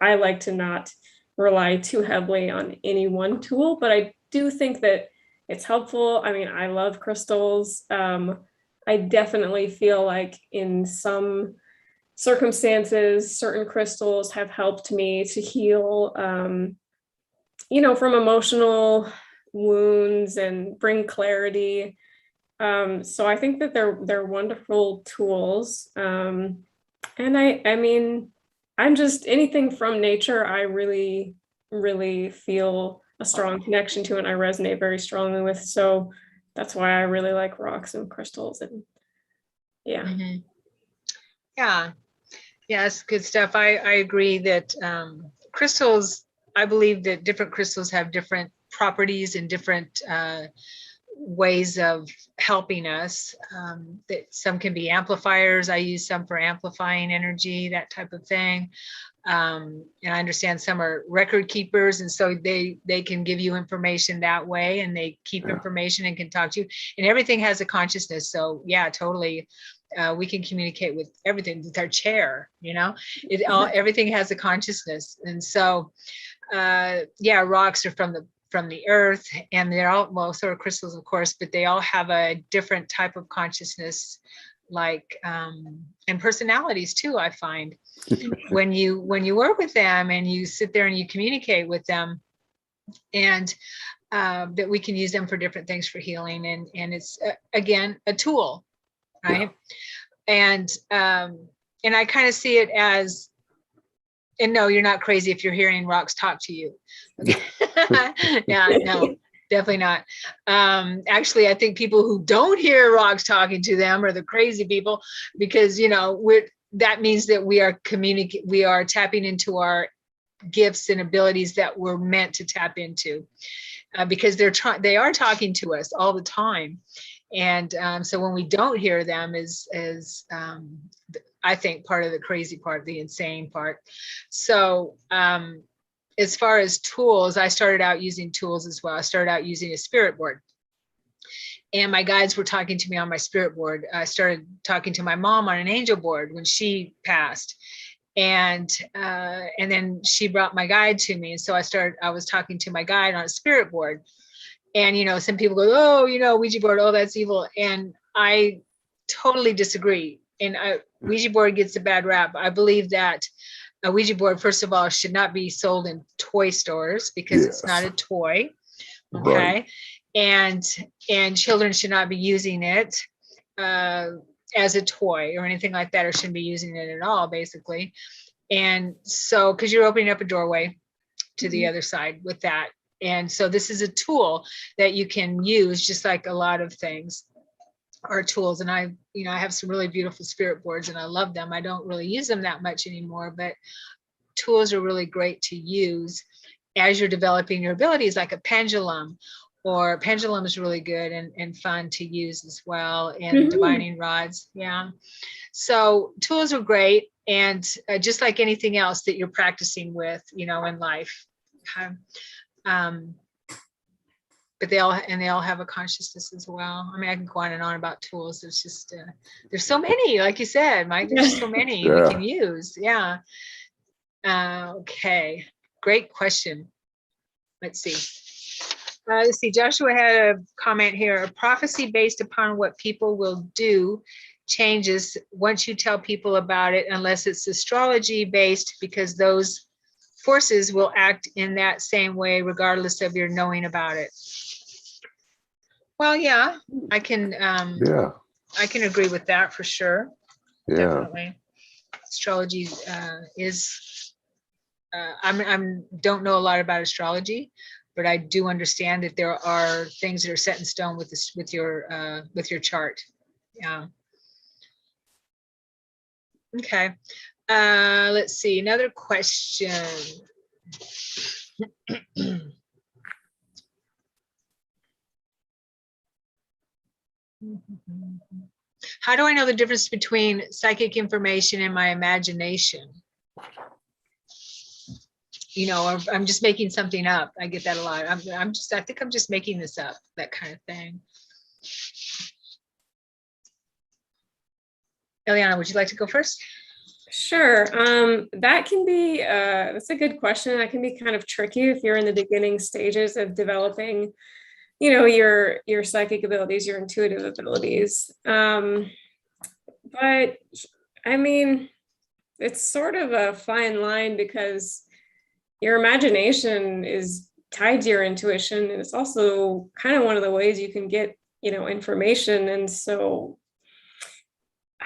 I like to not rely too heavily on any one tool, but I do think that it's helpful. I mean, I love crystals. I definitely feel like in some circumstances, certain crystals have helped me to heal, from emotional wounds and bring clarity. So I think that they're wonderful tools. And I mean, I'm just anything from nature, I really, really feel a strong connection to, and I resonate very strongly with. So that's why I really like rocks and crystals. And yeah. Mm-hmm. Yeah. Yes, good stuff. I agree that crystals, I believe that different crystals have different properties and different ways of helping us. That some can be amplifiers. I use some for amplifying energy, that type of thing. And I understand some are record keepers, and so they can give you information that way, and they keep information and can talk to you. And everything has a consciousness. So yeah, totally. We can communicate with everything, with our chair, everything has a consciousness. And so, rocks are from the earth, and they're all, well, so are crystals, of course, but they all have a different type of consciousness, like, and personalities too, I find. When you work with them and you sit there and you communicate with them, and that we can use them for different things for healing. And it's, again, a tool. Right. Yeah. And I kind of see it as, and no, you're not crazy if you're hearing rocks talk to you. Yeah, no, definitely not. Actually, I think people who don't hear rocks talking to them are the crazy people, because, that means that we are tapping into our gifts and abilities that we're meant to tap into, because they are talking to us all the time. And so when we don't hear them is I think part of the crazy part, the insane part. So as far as tools, I started out using tools as well. I started out using a spirit board. And my guides were talking to me on my spirit board. I started talking to my mom on an angel board when she passed. And then she brought my guide to me. And so I was talking to my guide on a spirit board. And, some people go, oh, Ouija board, oh, that's evil. And I totally disagree. And Ouija board gets a bad rap. I believe that a Ouija board, first of all, should not be sold in toy stores, because it's not a toy. Okay. Right. And children should not be using it as a toy or anything like that, or shouldn't be using it at all, basically. And so, because you're opening up a doorway to the other side with that. And so this is a tool that you can use, just like a lot of things are tools. And I have some really beautiful spirit boards, and I love them. I don't really use them that much anymore, but tools are really great to use as you're developing your abilities, like a pendulum. Or pendulum is really good and fun to use as well, and divining rods. Yeah. So tools are great, and just like anything else that you're practicing with, in life. But they all have a consciousness as well. I mean, I can go on and on about tools. There's just there's so many, like you said, Mike. There's so many we can use. Yeah. Okay. Great question. Let's see. Joshua had a comment here. A prophecy based upon what people will do changes once you tell people about it, unless it's astrology based, because those forces will act in that same way regardless of your knowing about it. Well, yeah, I can agree with that for sure. Yeah. Definitely. Astrology is don't know a lot about astrology, but I do understand that there are things that are set in stone with your chart. Yeah. Okay. Let's see, another question. How do I know the difference between psychic information and my imagination? You know, or I'm just making something up. I get that a lot. I think I'm just making this up, that kind of thing. Eliana, would you like to go first? Sure. That can be, that's a good question. That can be kind of tricky if you're in the beginning stages of developing, you know, your psychic abilities, your intuitive abilities. But I mean, it's sort of a fine line because your imagination is tied to your intuition, and it's also kind of one of the ways you can get, you know, information. And so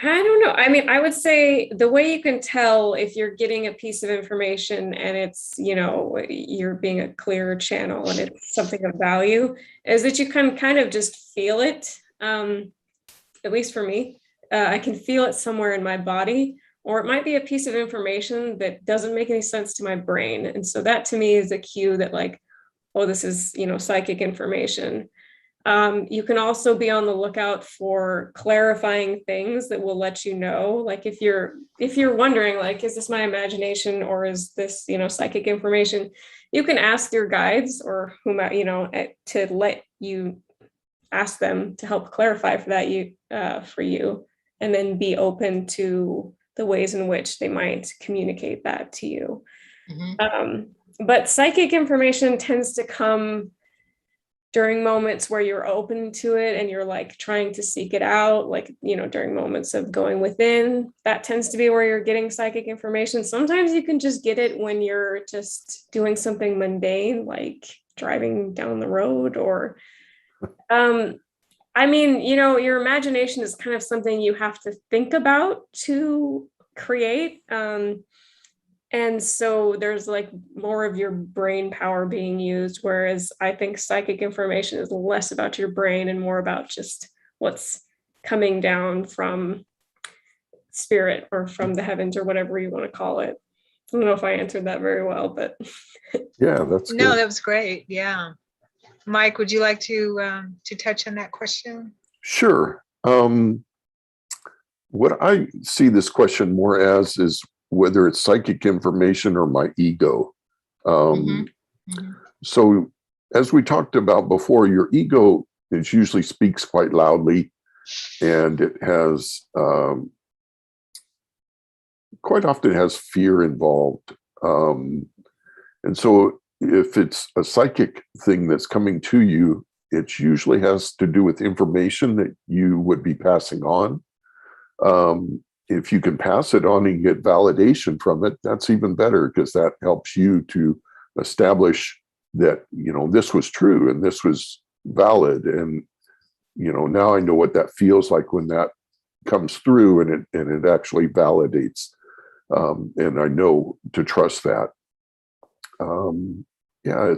I don't know. I mean, I would say the way you can tell if you're getting a piece of information and it's, you know, you're being a clear channel and it's something of value is that you can kind of just feel it. At least for me, I can feel it somewhere in my body, or it might be a piece of information that doesn't make any sense to my brain. And so that to me is a cue that like, oh, this is, you know, psychic information. You can also be on the lookout for clarifying things that will let you know, like if you're wondering, like, is this my imagination or is this, you know, psychic information? You can ask your guides or whomever, you know, to let you ask them to help clarify for that for you, and then be open to the ways in which they might communicate that to you. But psychic information tends to come during moments where you're open to it and you're like trying to seek it out, like, you know, during moments of going within, that tends to be where you're getting psychic information. Sometimes you can just get it when you're just doing something mundane, like driving down the road, or, I mean, you know, your imagination is kind of something you have to think about to create. And so there's like more of your brain power being used, whereas I think psychic information is less about your brain and more about just what's coming down from spirit or from the heavens or whatever you want to call it. I don't know if I answered that very well, but Yeah, that's no, good. that was great. Yeah. Mike, would you like to touch on that question? Sure. What I see this question more as is whether it's psychic information or my ego. So as we talked about before, your ego is usually speaks quite loudly, and it has quite often has fear involved. And so if it's a psychic thing that's coming to you, it usually has to do with information that you would be passing on. If you can pass it on and get validation from it, that's even better, because that helps you to establish that, you know, this was true and this was valid. And, you know, now I know what that feels like when that comes through and it actually validates. And I know to trust that. Yeah.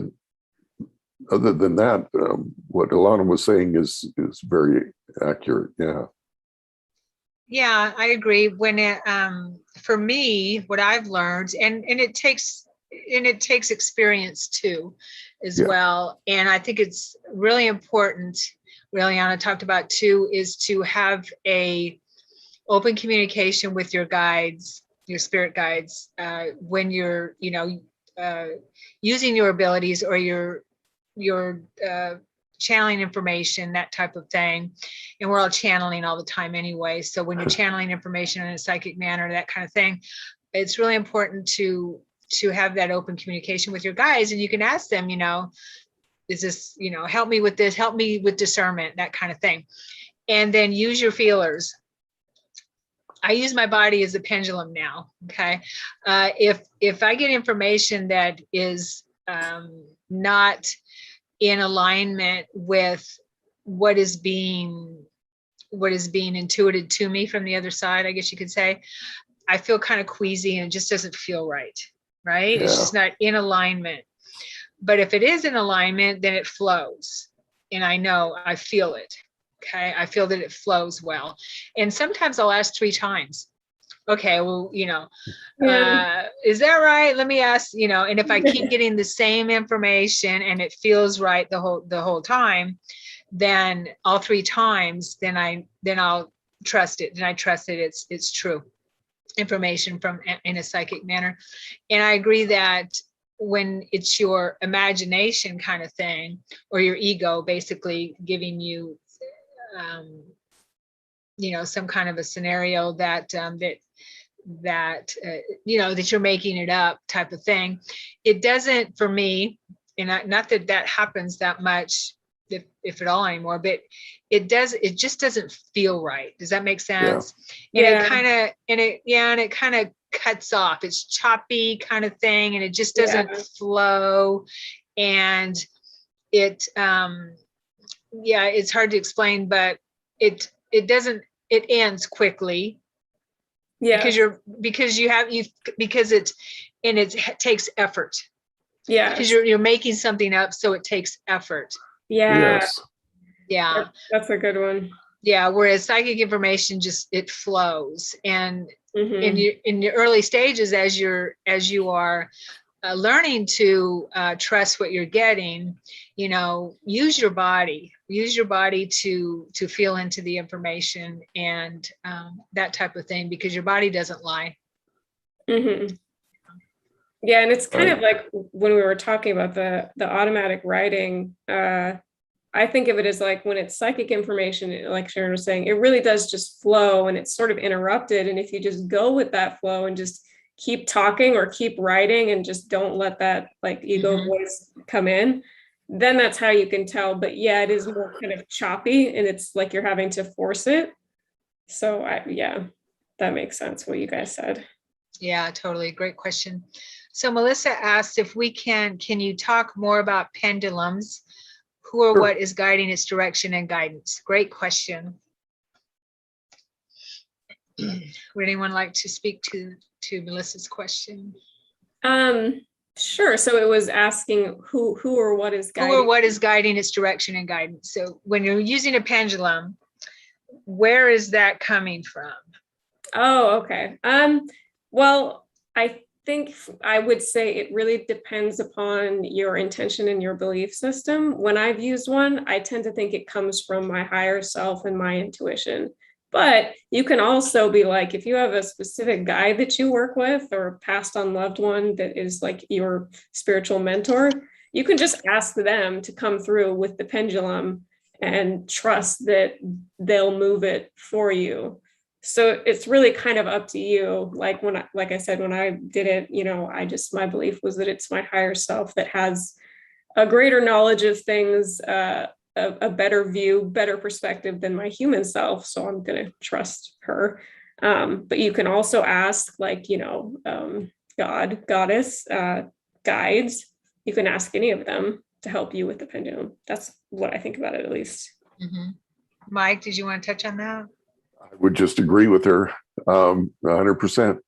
Other than that, what Ilana was saying is very accurate. Yeah. Yeah, I agree. When it, for me, what I've learned, and it takes experience too, as well. And I think it's really important. Liliana talked about too, is to have a open communication with your guides, your spirit guides, when you're, you know, using your abilities or your channeling information, that type of thing. And we're all channeling all the time anyway. So when you're channeling information in a psychic manner, that kind of thing, it's really important to have that open communication with your guides. And you can ask them, you know, is this, you know, help me with this, help me with discernment, that kind of thing. And then use your feelers. I use my body as a pendulum now. Okay. If I get information that is not in alignment with what is being intuited to me from the other side, I guess you could say, I feel kind of queasy and it just doesn't feel right. Right. Yeah. It's just not in alignment. But if it is in alignment, then it flows. And I feel it. Okay. I feel that it flows well. And sometimes I'll ask 3 times. Okay, well, you know, is that right? Let me ask, you know, and if I keep getting the same information and it feels right the whole time, then all three times, then I'll trust it. Then I trust that it's true information from in a psychic manner. And I agree that when it's your imagination kind of thing, or your ego basically giving you some kind of a scenario that that you're making it up type of thing, it doesn't, for me, and not that that happens that much, if at all anymore, but it just doesn't feel right. Does that make sense? And it kind of cuts off. It's choppy kind of thing, and it just doesn't flow. And it's hard to explain, but it ends quickly. Because it takes effort. Yeah. Because you're making something up, so it takes effort. Yeah. Yes. Yeah. That's a good one. Yeah. Whereas psychic information it flows. And in the early stages, as you are learning to trust what you're getting, use your body to feel into the information and that type of thing, because your body doesn't lie. Yeah, and it's kind of like when we were talking about the automatic writing, I think of it as like when it's psychic information, like Sharon was saying, it really does just flow, and it's sort of interrupted. And if you just go with that flow and just keep talking or keep writing and just don't let that like ego voice come in, then that's how you can tell. But yeah, it is more kind of choppy, and it's like you're having to force it. So that makes sense what you guys said. Yeah, totally. Great question. So Melissa asked if can you talk more about pendulums? Who or what is guiding its direction and guidance? Great question. Would anyone like to speak to Melissa's question? Sure. So it was asking who or what is guiding. Who or what is guiding its direction and guidance. So when you're using a pendulum, where is that coming from? Oh, okay. Well, I think I would say it really depends upon your intention and your belief system. When I've used one, I tend to think it comes from my higher self and my intuition. But you can also be like, if you have a specific guide that you work with or a passed on loved one that is like your spiritual mentor, you can just ask them to come through with the pendulum and trust that they'll move it for you. So it's really kind of up to you. Like I said, when I did it, my belief was that it's my higher self that has a greater knowledge of things, a better view, better perspective than my human self. So I'm going to trust her. But you can also ask God, goddess, guides. You can ask any of them to help you with the pendulum. That's what I think about it, at least. Mike, did you want to touch on that? I would just agree with her 100%.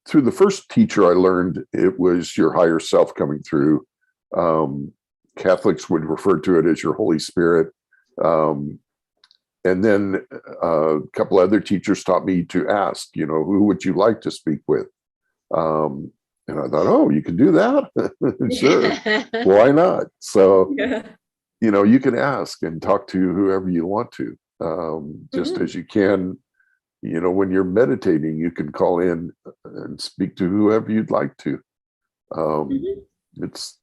Through the first teacher I learned, it was your higher self coming through. Catholics would refer to it as your Holy Spirit. And then a couple other teachers taught me to ask, who would you like to speak with? And I thought, oh, you can do that? Sure. Why not? So, you can ask and talk to whoever you want to. Just as you can, when you're meditating, you can call in and speak to whoever you'd like to. It's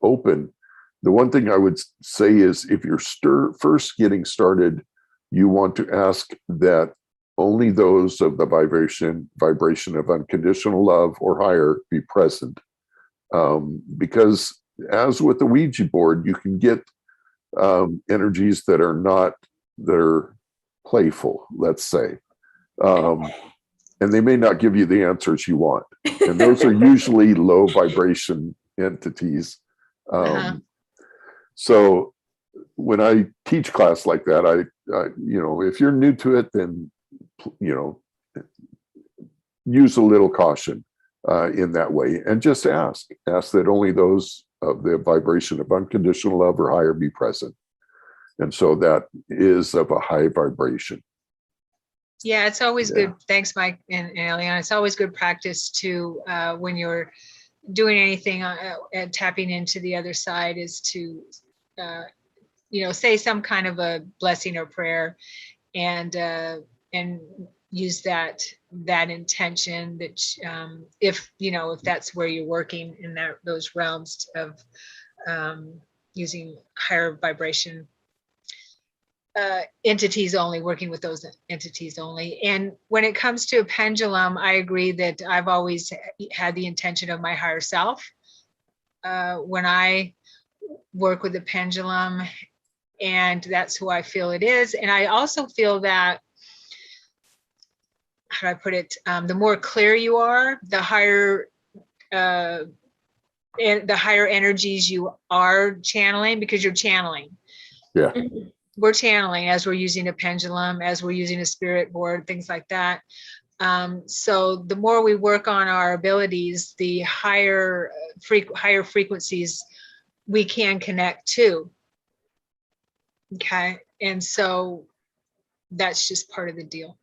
open. The one thing I would say is if you're first getting started, you want to ask that only those of the vibration of unconditional love or higher be present. Because as with the Ouija board, you can get energies that are playful, let's say. And they may not give you the answers you want. And those are usually low vibration entities. So when I teach class like that, I if you're new to it, then, use a little caution in that way, and just ask that only those of the vibration of unconditional love or higher be present. And so that is of a high vibration. Yeah, it's always good. Thanks, Mike and Eliana. It's always good practice to when you're doing anything and tapping into the other side is to, say some kind of a blessing or prayer, and use that intention that if that's where you're working in those realms of using higher vibration entities only, working with those entities only. And when it comes to a pendulum, I agree that I've always had the intention of my higher self when I work with the pendulum, and that's who I feel it is. And I also feel that, how do I put it? The more clear you are, the higher energies you are channeling, because you're channeling. Yeah. We're channeling as we're using a pendulum, as we're using a spirit board, things like that. So the more we work on our abilities, the higher frequencies we can connect to. Okay. And so that's just part of the deal.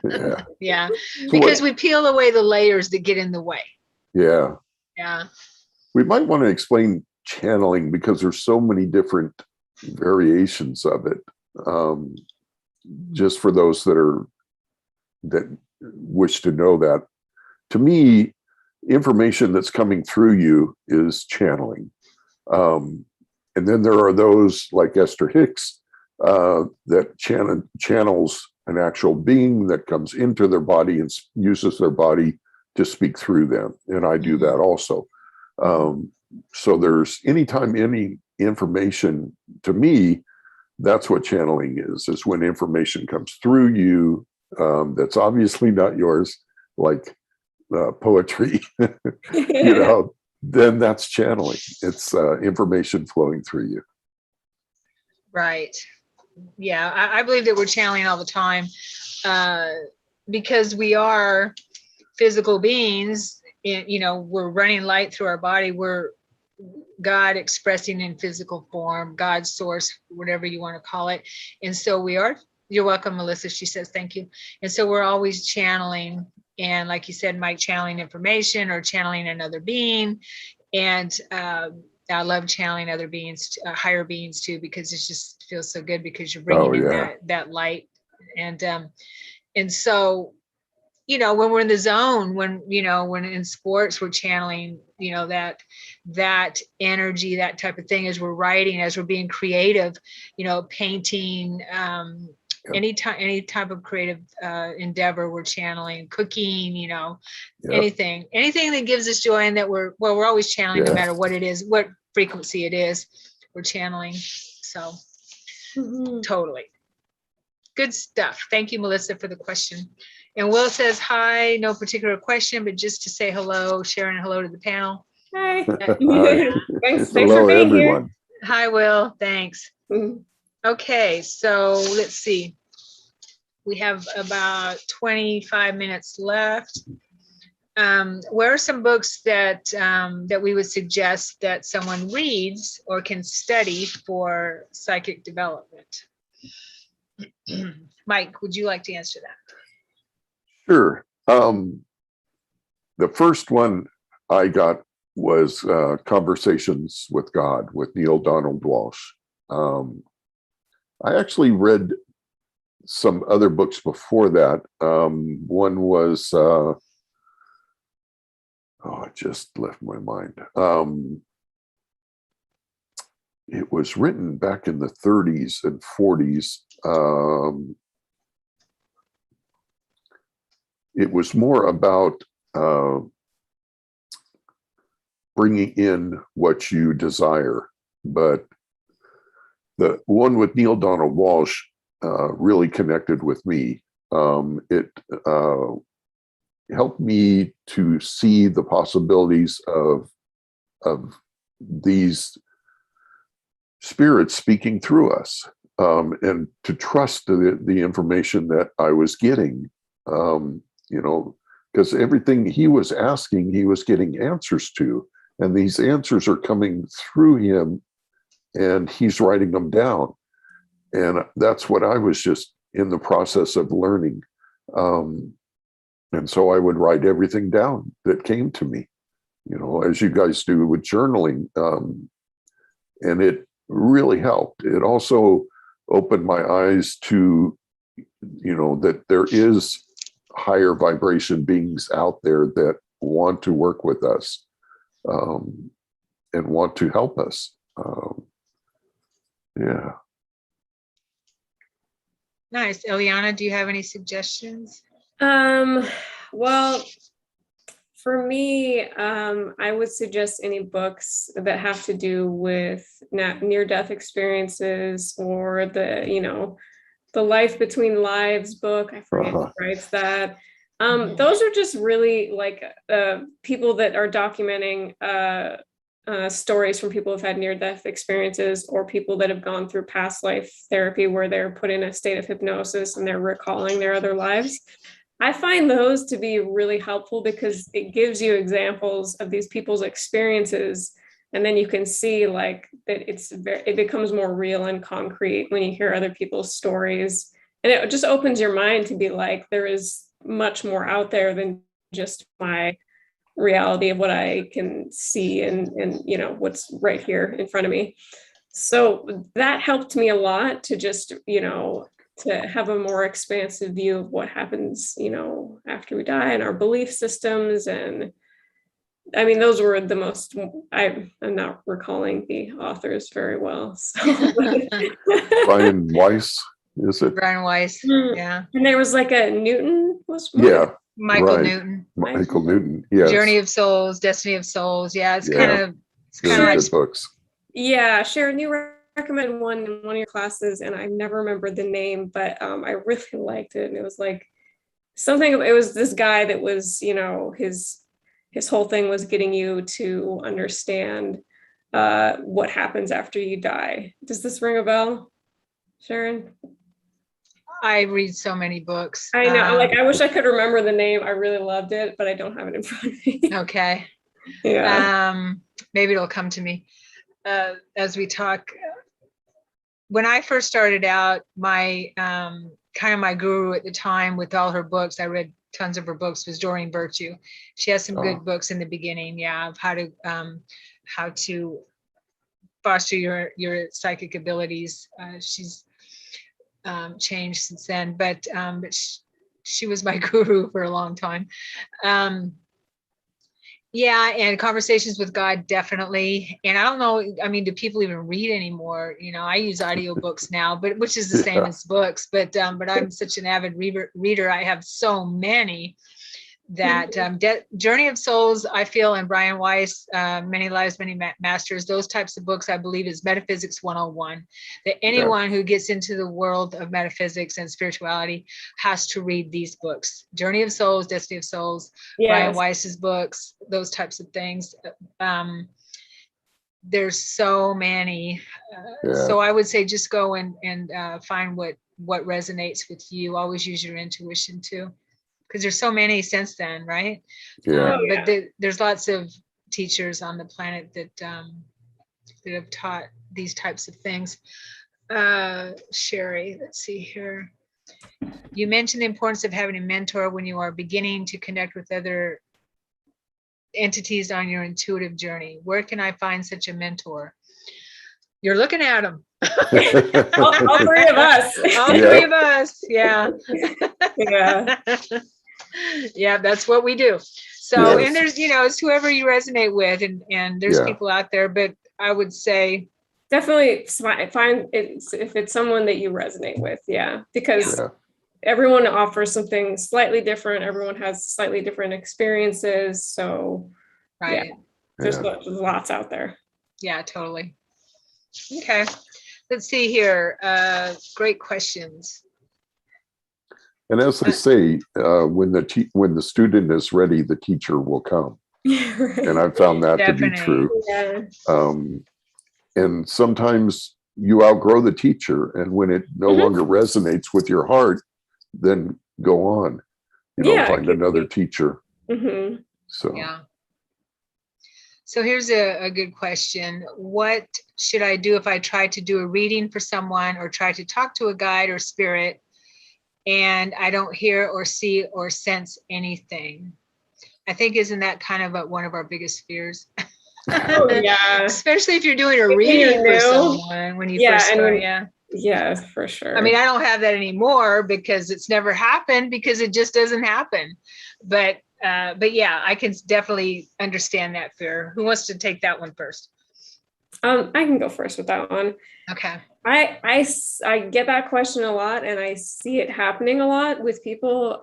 Yeah. Yeah. So Because we peel away the layers that get in the way. Yeah. Yeah. We might want to explain channeling, because there's so many different variations of it. Just for those that wish to know that. To me, information that's coming through you is channeling. And then there are those like Esther Hicks that channels an actual being that comes into their body and uses their body to speak through them. And I do that also. So there's anytime any information, to me, that's what channeling is when information comes through you that's obviously not yours, like poetry, then that's channeling. It's information flowing through you. Right. Yeah, I believe that we're channeling all the time because we are physical beings. We're running light through our body. We're God expressing in physical form, God's source, whatever you want to call it. And so we are. You're welcome, Melissa. She says thank you. And so we're always channeling. And like you said, Mike, channeling information or channeling another being. And I love channeling other beings, higher beings too, because it just feels so good because you're bringing in that light. And so, when we're in the zone, when in sports, we're channeling, that energy, that type of thing, as we're writing, as we're being creative, painting, any type of creative endeavor, we're channeling, cooking, anything that gives us joy, and that we're always channeling, no matter what it is, what frequency it is, we're channeling. So totally good stuff. Thank you, Melissa, for the question. And Will says hi, no particular question, but just to say hello, Sharon, hello to the panel. Hi. Hi. Thanks Hello, for being everyone. here. Hi, Will. Thanks. Okay, so let's see. We have about 25 minutes left. Where are some books that we would suggest that someone reads or can study for psychic development? Mike, would you like to answer that? Sure. The first one I got was Conversations with God with Neil Donald Walsh. I actually read some other books before that. One was, it just left my mind. It was written back in the 30s and 40s. It was more about bringing in what you desire. But the one with Neil Donald Walsh really connected with me. It helped me to see the possibilities of these spirits speaking through us, and to trust the information that I was getting. Because everything he was asking, he was getting answers to, and these answers are coming through him, and he's writing them down. And that's what I was just in the process of learning. And so I would write everything down that came to me. as you guys do with journaling. And it really helped. It also opened my eyes to, that there is higher vibration beings out there that want to work with us, and want to help us. Yeah. Nice. Eliana, do you have any suggestions? Well, for me, I would suggest any books that have to do with near-death experiences, or the Life Between Lives book. I forget who writes that. Those are just really like people that are documenting stories from people who've had near-death experiences, or people that have gone through past life therapy where they're put in a state of hypnosis and they're recalling their other lives. I find those to be really helpful because it gives you examples of these people's experiences, and then you can see like that it becomes more real and concrete when you hear other people's stories, and it just opens your mind to be like, there is much more out there than just my reality of what I can see and what's right here in front of me. So that helped me a lot to just to have a more expansive view of what happens after we die, and our belief systems. And I mean, those were the most, I'm not recalling the authors very well, so. Brian Weiss, is it? Brian Weiss. Yeah. And there was like a Newton was one. Yeah. Michael right. Newton. Michael Newton. Yes. Journey of Souls, Destiny of Souls. Yeah, it's kind of like good books. Yeah, Sharon, you recommended one in one of your classes, and I never remembered the name, but I really liked it. And it was like something. It was this guy that was, his whole thing was getting you to understand what happens after you die. Does this ring a bell, Sharon? I read so many books. I know, I wish I could remember the name. I really loved it, but I don't have it in front of me. Okay. Yeah. Maybe it'll come to me as we talk. When I first started out, my my guru at the time with all her books, I read tons of her books, was Doreen Virtue. She has some good books in the beginning, of how to foster your psychic abilities. She's changed since then, but she was my guru for a long time. And Conversations with God, definitely. And I don't know, I mean, do people even read anymore? I use audiobooks now, but which is the same as books, but I'm such an avid reader. I have so many that Journey of Souls, I feel, and Brian Weiss, Many Lives, Many Masters, those types of books, I believe, is Metaphysics 101, that anyone who gets into the world of metaphysics and spirituality has to read these books. Journey of Souls, Destiny of Souls, Brian Weiss's books, those types of things. There's so many. So I would say just go and find what resonates with you. Always use your intuition too, because there's so many since then, right? But there's lots of teachers on the planet that have taught these types of things. Sherry, let's see here. You mentioned the importance of having a mentor when you are beginning to connect with other entities on your intuitive journey. Where can I find such a mentor? You're looking at them. all three of us. All three of us. Yeah. Yeah. Yeah, that's what we do. So, and there's, it's whoever you resonate with, and there's people out there, but I would say definitely find it if it's someone that you resonate with. Yeah, because everyone offers something slightly different. Everyone has slightly different experiences. So, there's lots out there. Yeah, totally. Okay, let's see here. Great questions. And as they say, when the student is ready, the teacher will come. And I've found that to be true. Yeah. And sometimes you outgrow the teacher, and when it no longer resonates with your heart, then go on. Find another teacher. Mm-hmm. So here's a good question. What should I do if I try to do a reading for someone or try to talk to a guide or spirit and I don't hear or see or sense anything? I think isn't that kind of one of our biggest fears? Oh, yeah. Especially if you're doing a When you're reading for new. someone when you Yeah, first and start. when- Yeah. Yeah, for sure. I mean, I don't have that anymore because it's never happened because it just doesn't happen. But yeah, I can definitely understand that fear. Who wants to take that one first? I can go first with that one. Okay. I get that question a lot, and I see it happening a lot with people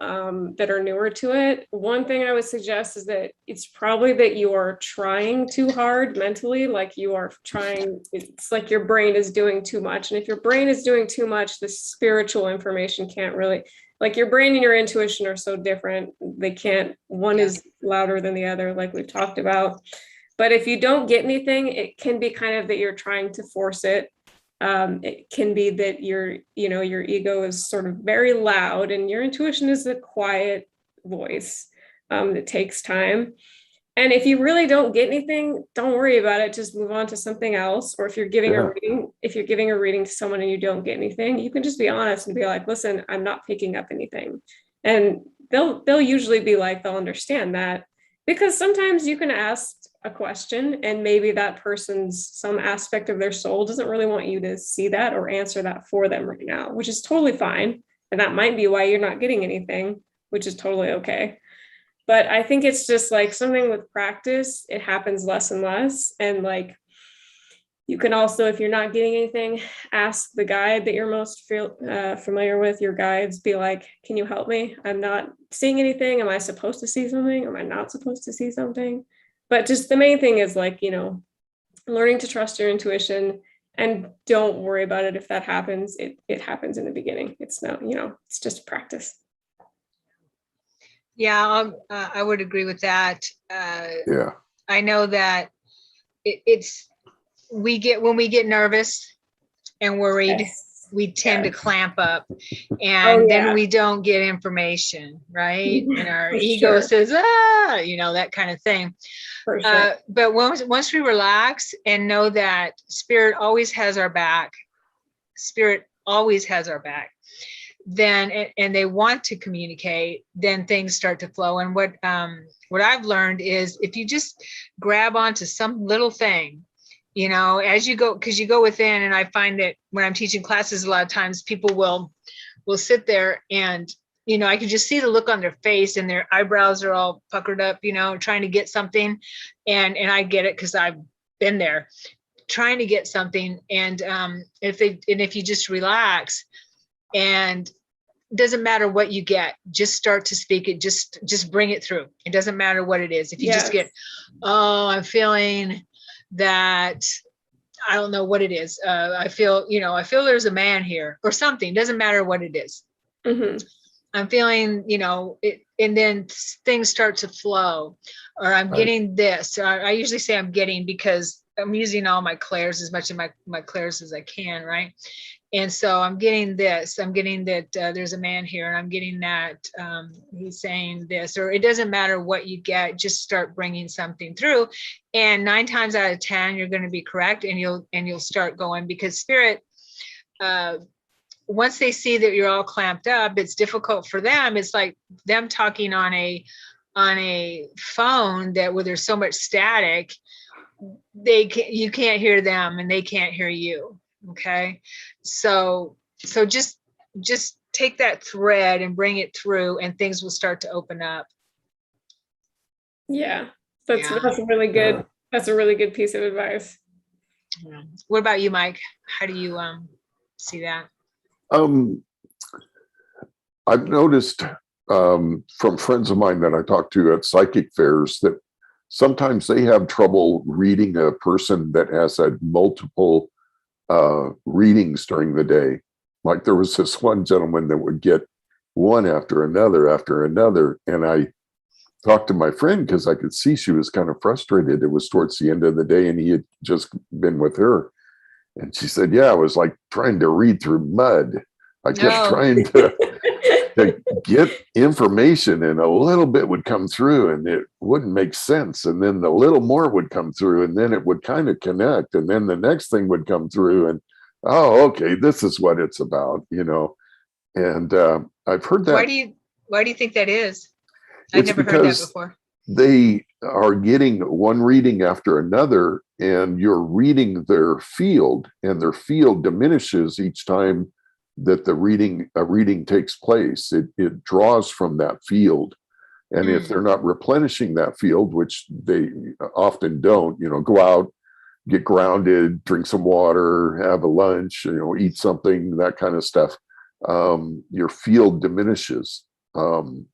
that are newer to it. One thing I would suggest is that it's probably that you are trying too hard mentally, like you are trying, it's like your brain is doing too much. And if your brain is doing too much, the spiritual information can't really, like your brain and your intuition are so different. They can't, one is louder than the other, like we've talked about. But if you don't get anything, it can be kind of that you're trying to force it. It can be that your ego is sort of very loud and your intuition is a quiet voice that takes time. And if you really don't get anything, don't worry about it. Just move on to something else. Or if you're giving a reading to someone and you don't get anything, you can just be honest and be like, listen, I'm not picking up anything. And they'll usually be like, they'll understand that, because sometimes you can ask a question and maybe that person's, some aspect of their soul doesn't really want you to see that or answer that for them right now, which is totally fine. And that might be why you're not getting anything, which is totally okay. But I think it's just like something with practice, it happens less and less. And like, you can also, if you're not getting anything, ask the guide that you're most familiar with, your guides, be like, can you help me? I'm not seeing anything. Am I supposed to see something? Am I not supposed to see something? But just the main thing is like, learning to trust your intuition and don't worry about it. If that happens, it happens in the beginning. It's not, it's just practice. Yeah, I would agree with that. Yeah. I know that when we get nervous and worried, Yes. we tend to clamp up Oh, then yeah. we don't get information, right? And our For ego sure. says, that kind of thing. For sure. But once we relax and know that spirit always has our back, then, and they want to communicate, then things start to flow. And what I've learned is if you just grab onto some little thing, as you go, because you go within, and I find that when I'm teaching classes, a lot of times people will sit there and, I can just see the look on their face and their eyebrows are all puckered up, trying to get something. And I get it because I've been there trying to get something. And if you just relax, and it doesn't matter what you get, just start to speak it, just bring it through. It doesn't matter what it is. If you just get, I'm feeling that, I don't know what it is. I feel there's a man here or something. Doesn't matter what it is. Mm-hmm. I'm feeling, it, and then things start to flow, or I'm getting this. I usually say I'm getting, because I'm using all my clairs, as much of my clairs as I can, right? And so I'm getting this. I'm getting that there's a man here, and I'm getting that he's saying this. Or it doesn't matter what you get, just start bringing something through. And 9 times out of 10, you're going to be correct, and you'll start going, because spirit, once they see that you're all clamped up, it's difficult for them. It's like them talking on a phone where there's so much static, you can't hear them and they can't hear you. Okay. So just take that thread and bring it through, and things will start to open up. Yeah. That's really good. Yeah. That's a really good piece of advice. Yeah. What about you, Mike? How do you see that? I've noticed from friends of mine that I talk to at psychic fairs that sometimes they have trouble reading a person that has had multiple readings during the day. Like there was this one gentleman that would get one after another. And I talked to my friend because I could see she was kind of frustrated. It was towards the end of the day and he had just been with her. And she said, yeah, I was like trying to read through mud. I kept trying to get information, and a little bit would come through and it wouldn't make sense. And then a little more would come through and then it would kind of connect. And then the next thing would come through and, oh, okay, this is what it's about, And I've heard that. Why do you think that is? I've never heard that before. they are getting one reading after another, and you're reading their field, and their field diminishes each time that a reading takes place. It draws from that field. And if they're not replenishing that field, which they often don't, go out, get grounded, drink some water, have a lunch, eat something, that kind of stuff, your field diminishes. And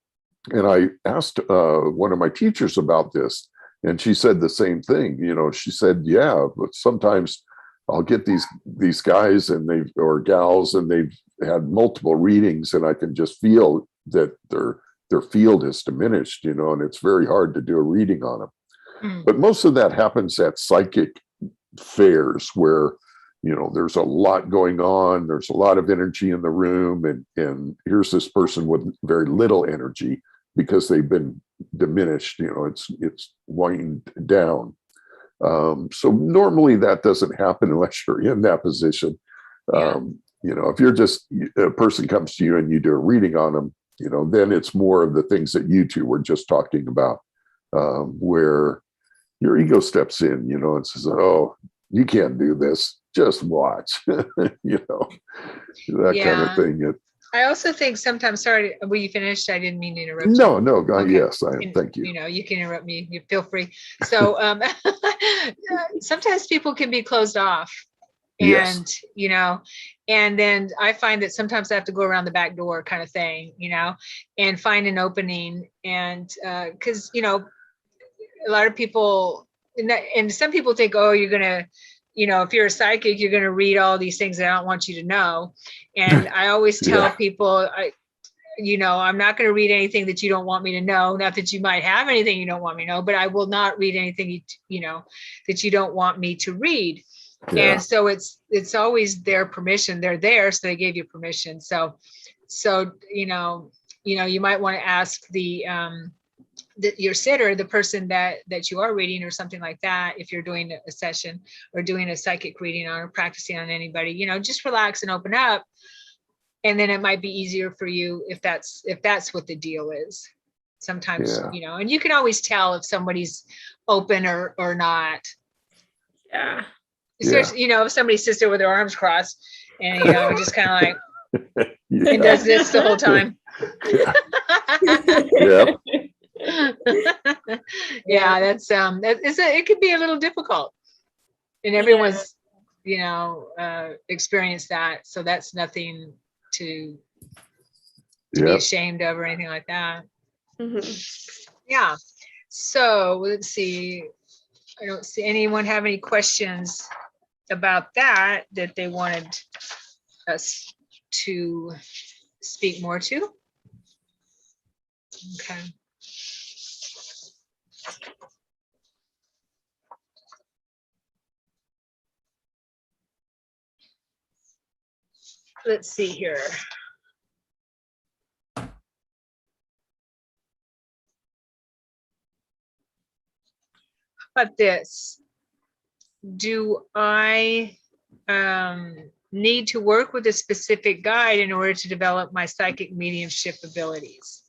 I asked one of my teachers about this, and she said the same thing. She said, yeah, but sometimes I'll get these guys or gals, and they've had multiple readings, and I can just feel that their field has diminished, and it's very hard to do a reading on them. But most of that happens at psychic fairs where, there's a lot going on. There's a lot of energy in the room, and here's this person with very little energy because they've been diminished. It's winding down. So normally that doesn't happen unless you're in that position. If you're just, a person comes to you and you do a reading on them, then it's more of the things that you two were just talking about, where your ego steps in, and says, oh, you can't do this, just watch, that kind of thing. I also think sometimes, sorry, were you finished? I didn't mean to interrupt you. No, Okay. yes, I am. Thank you. You can interrupt me. You feel free. So sometimes people can be closed off. And, Yes. And then I find that sometimes I have to go around the back door kind of thing, and find an opening. And because, a lot of people, and some people think, oh, you're going to, if you're a psychic, you're going to read all these things that I don't want you to know. And I always tell people, I'm not going to read anything that you don't want me to know. Not that you might have anything you don't want me to know, but I will not read anything, that you don't want me to read. Yeah. And so it's always their permission. They're there, so they gave you permission. So you might want to ask your sitter, the person that you are reading or something like that, if you're doing a session or doing a psychic reading on or practicing on anybody, just relax and open up. And then it might be easier for you if that's what the deal is. Sometimes, and you can always tell if somebody's open or not. Yeah. Especially, if somebody sits there with their arms crossed and, just kind of like, and does this the whole time. That's, it could be a little difficult. And everyone's, experienced that. So that's nothing to be ashamed of or anything like that. Yeah. So let's see. I don't see anyone have any questions about that they wanted us to speak more to. Okay. Let's see here. But this, do I need to work with a specific guide in order to develop my psychic mediumship abilities?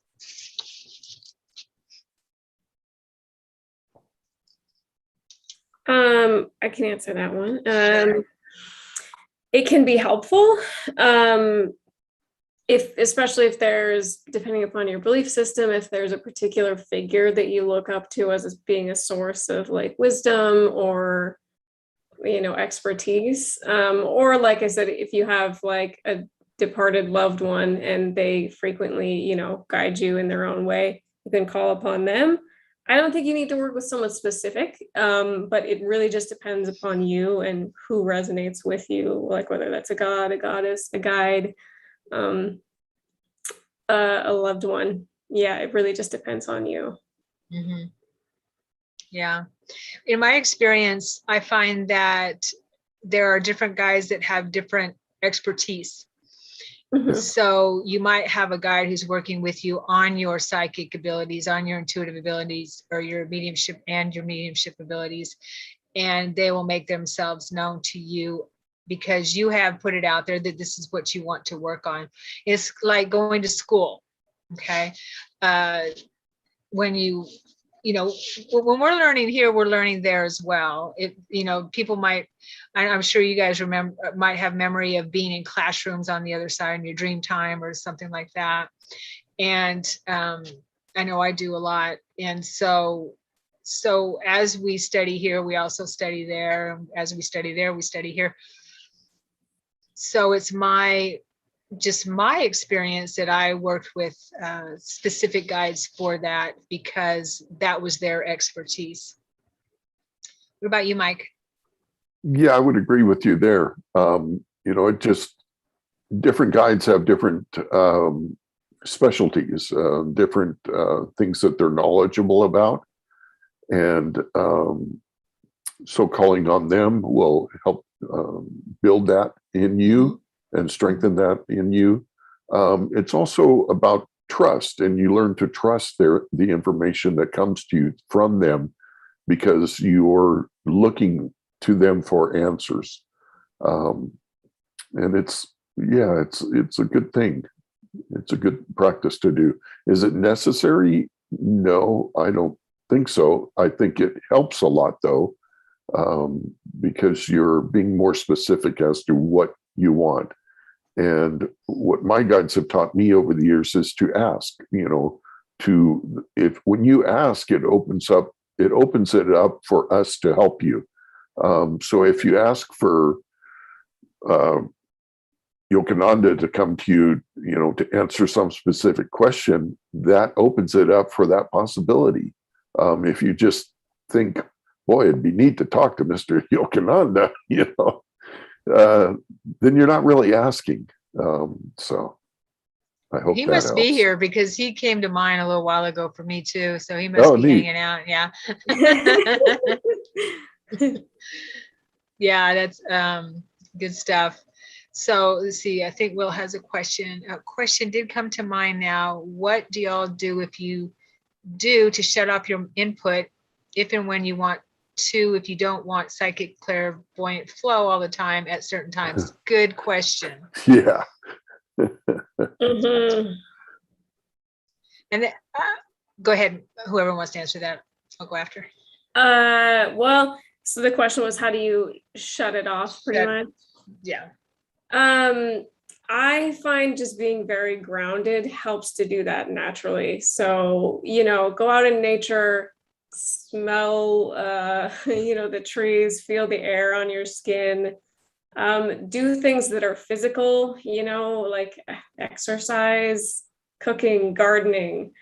I can answer that one. Sure. It can be helpful. Especially if there's, depending upon your belief system, if there's a particular figure that you look up to as being a source of like wisdom or, expertise, or like I said, if you have like a departed loved one and they frequently, guide you in their own way, you can call upon them. I don't think you need to work with someone specific, but it really just depends upon you and who resonates with you, like whether that's a god, a goddess, a guide, a loved one. Yeah, it really just depends on you. Mm-hmm. Yeah. In my experience, I find that there are different guides that have different expertise. Mm-hmm. So you might have a guide who's working with you on your psychic abilities, on your intuitive abilities, or your mediumship abilities, and they will make themselves known to you because you have put it out there that this is what you want to work on. It's like going to school. Okay. When you you know, when we're learning here, we're learning there as well. People might, I'm sure you guys might have memory of being in classrooms on the other side in your dream time or something like that. And I know I do a lot. And so as we study here, we also study there. As we study there, we study here. So it's my experience that I worked with specific guides for that, because that was their expertise. What about you, Mike? Yeah, I would agree with you there. It just, different guides have different specialties, different things that they're knowledgeable about. And so calling on them will help build that in you and strengthen that in you. It's also about trust, and you learn to trust the information that comes to you from them, because you're looking to them for answers. And it's a good thing. It's a good practice to do. Is it necessary? No, I don't think so. I think it helps a lot, though, because you're being more specific as to what you want. And what my guides have taught me over the years is to ask, when you ask, it opens it up for us to help you. So if you ask for Yogananda to come to you, to answer some specific question, that opens it up for that possibility. If you just think, boy, it'd be neat to talk to Mr. Yogananda, then you're not really asking. So I hope he that must helps. be here, because he came to mind a little while ago for me too. So he must be neat. hanging out. Yeah. Yeah, that's good stuff. So let's see. I think Will has a question. A question did come to mind now. What do y'all do if you do to shut off your input if and when you want to, if you don't want psychic clairvoyant flow all the time at certain times? Good question. Yeah. Mhm. And then, go ahead, whoever wants to answer that, I'll go after. Well, so the question was, how do you shut it off, pretty much? Yeah. I find just being very grounded helps to do that naturally. So, go out in nature, smell, the trees, feel the air on your skin, do things that are physical, like exercise, cooking, gardening,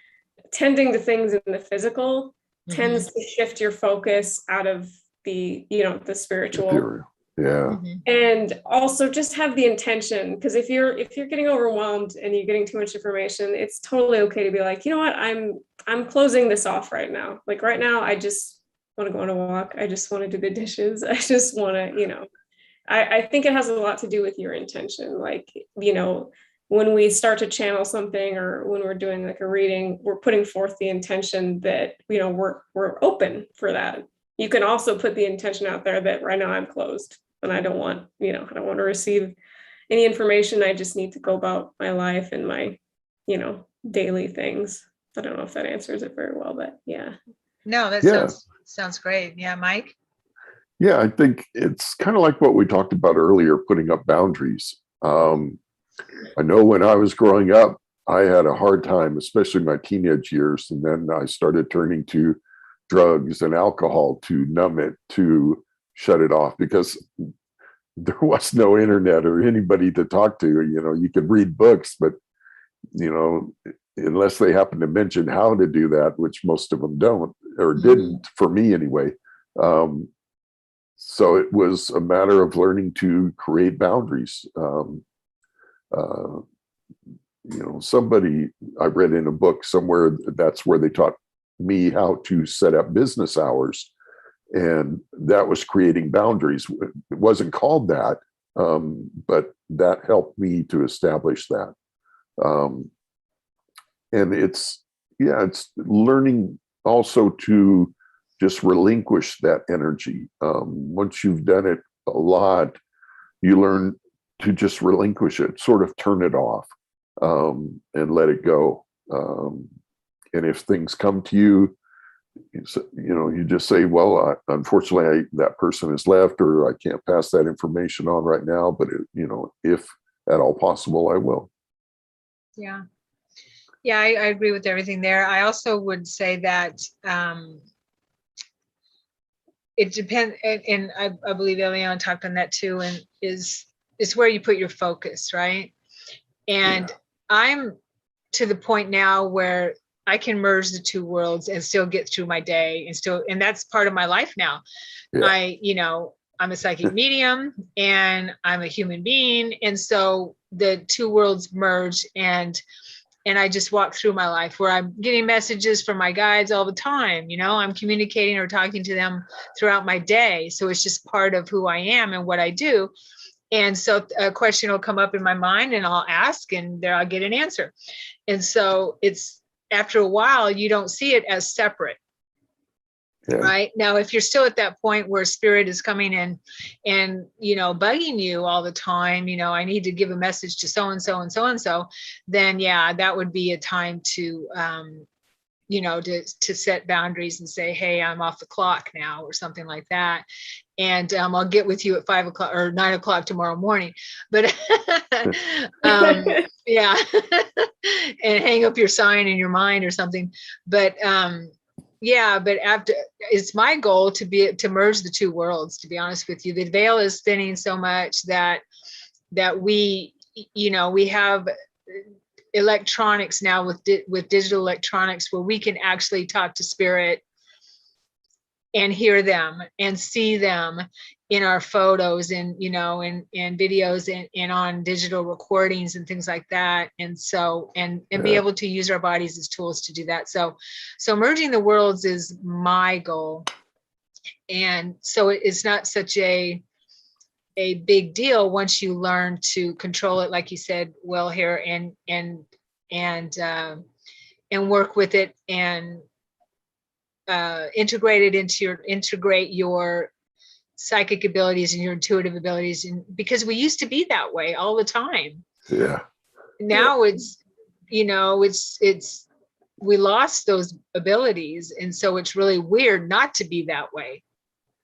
tending to things in the physical tends to shift your focus out of the spiritual. Ethereal. Yeah. And also just have the intention, because if you're getting overwhelmed and you're getting too much information, it's totally okay to be like, you know what, I'm closing this off right now. Like right now, I just want to go on a walk. I just want to do the dishes. I just want to, I think it has a lot to do with your intention. Like, when we start to channel something, or when we're doing like a reading, we're putting forth the intention that, we're open for that. You can also put the intention out there that right now I'm closed and I don't want to receive any information. I just need to go about my life and my, daily things. I don't know if that answers it very well, but yeah. No, that sounds great. Yeah, Mike? Yeah, I think it's kind of like what we talked about earlier, putting up boundaries. I know when I was growing up, I had a hard time, especially my teenage years. And then I started turning to drugs and alcohol to numb it, to shut it off, because there was no internet or anybody to talk to. You could read books, but, unless they happen to mention how to do that, which most of them don't or didn't, for me anyway. So it was a matter of learning to create boundaries. Somebody, I read in a book somewhere, that's where they taught me how to set up business hours. And that was creating boundaries. It wasn't called that, but that helped me to establish that. And it's learning also to just relinquish that energy. Once you've done it a lot, you learn to just relinquish it, sort of turn it off, and let it go. And if things come to you, you just say, well, unfortunately, that person has left, or I can't pass that information on right now, but if at all possible, I will. Yeah. Yeah, I agree with everything there. I also would say that it depends, and I believe Eliana talked on that too, and is where you put your focus, right? And I'm to the point now where I can merge the two worlds and still get through my day, and that's part of my life now. Yeah. I'm a psychic medium and I'm a human being. And so the two worlds merge, and I just walk through my life where I'm getting messages from my guides all the time. I'm communicating or talking to them throughout my day. So it's just part of who I am and what I do. And so a question will come up in my mind and I'll ask, and there I'll get an answer. And so it's, after a while, you don't see it as separate. Yeah. Right now, if you're still at that point where spirit is coming in and bugging you all the time, I need to give a message to so and so and so and so, then yeah, that would be a time to to set boundaries and say, hey, I'm off the clock now, or something like that. And I'll get with you at 5 o'clock or 9 o'clock tomorrow morning. But yeah, and hang up your sign in your mind or something. But yeah, but after, it's my goal to merge the two worlds, to be honest with you. The veil is thinning so much that we have electronics now with digital electronics where we can actually talk to spirit and hear them and see them in our photos and and videos and on digital recordings and things like that. And so and be able to use our bodies as tools to do that. So merging the worlds is my goal. And so it's not such a big deal once you learn to control it, like you said, Will, here, and work with it and integrate your psychic abilities and your intuitive abilities. And because we used to be that way all the time. Yeah. Now it's we lost those abilities, and so it's really weird not to be that way.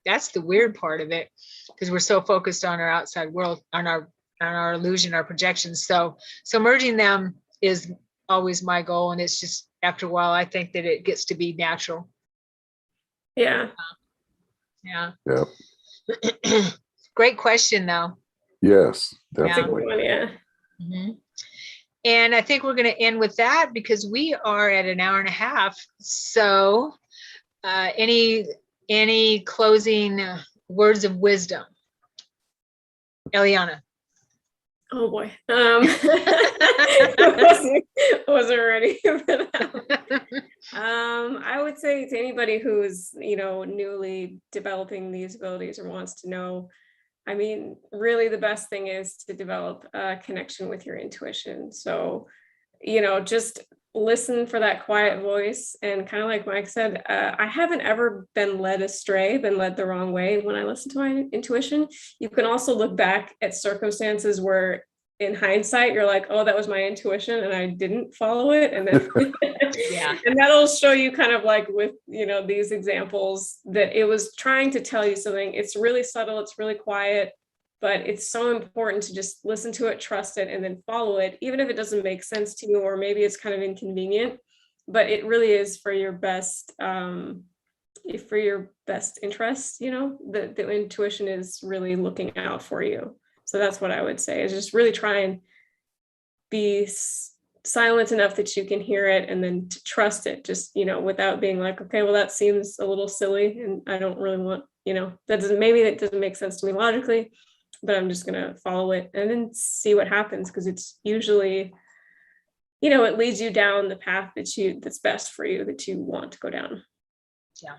That's the weird part of it, because we're so focused on our outside world, on our illusion, our projections. So merging them is always my goal, and it's just after a while I think that it gets to be natural. Yeah. Yeah. Great question, though. Yes, definitely. Yeah. Mm-hmm. And I think we're going to end with that because we are at an hour and a half. So any closing words of wisdom? Eliana. Oh boy. I wasn't ready for that. I would say to anybody who's, newly developing these abilities or wants to know, I mean, really the best thing is to develop a connection with your intuition. So, just listen for that quiet voice. And kind of like Mike said, I haven't ever been led astray, been led the wrong way when I listen to my intuition. You can also look back at circumstances where in hindsight, you're like, oh, that was my intuition and I didn't follow it. And then Yeah. And that'll show you kind of like with, these examples that it was trying to tell you something. It's really subtle. It's really quiet, but it's so important to just listen to it, trust it, and then follow it, even if it doesn't make sense to you, or maybe it's kind of inconvenient, but it really is for your best, interest. The intuition is really looking out for you. So that's what I would say, is just really try and be silent enough that you can hear it, and then to trust it, just, without being like, okay, well, that seems a little silly and I don't really want, that doesn't make sense to me logically, but I'm just going to follow it and then see what happens. Cause it's usually, it leads you down the path that's best for you, that you want to go down. Yeah.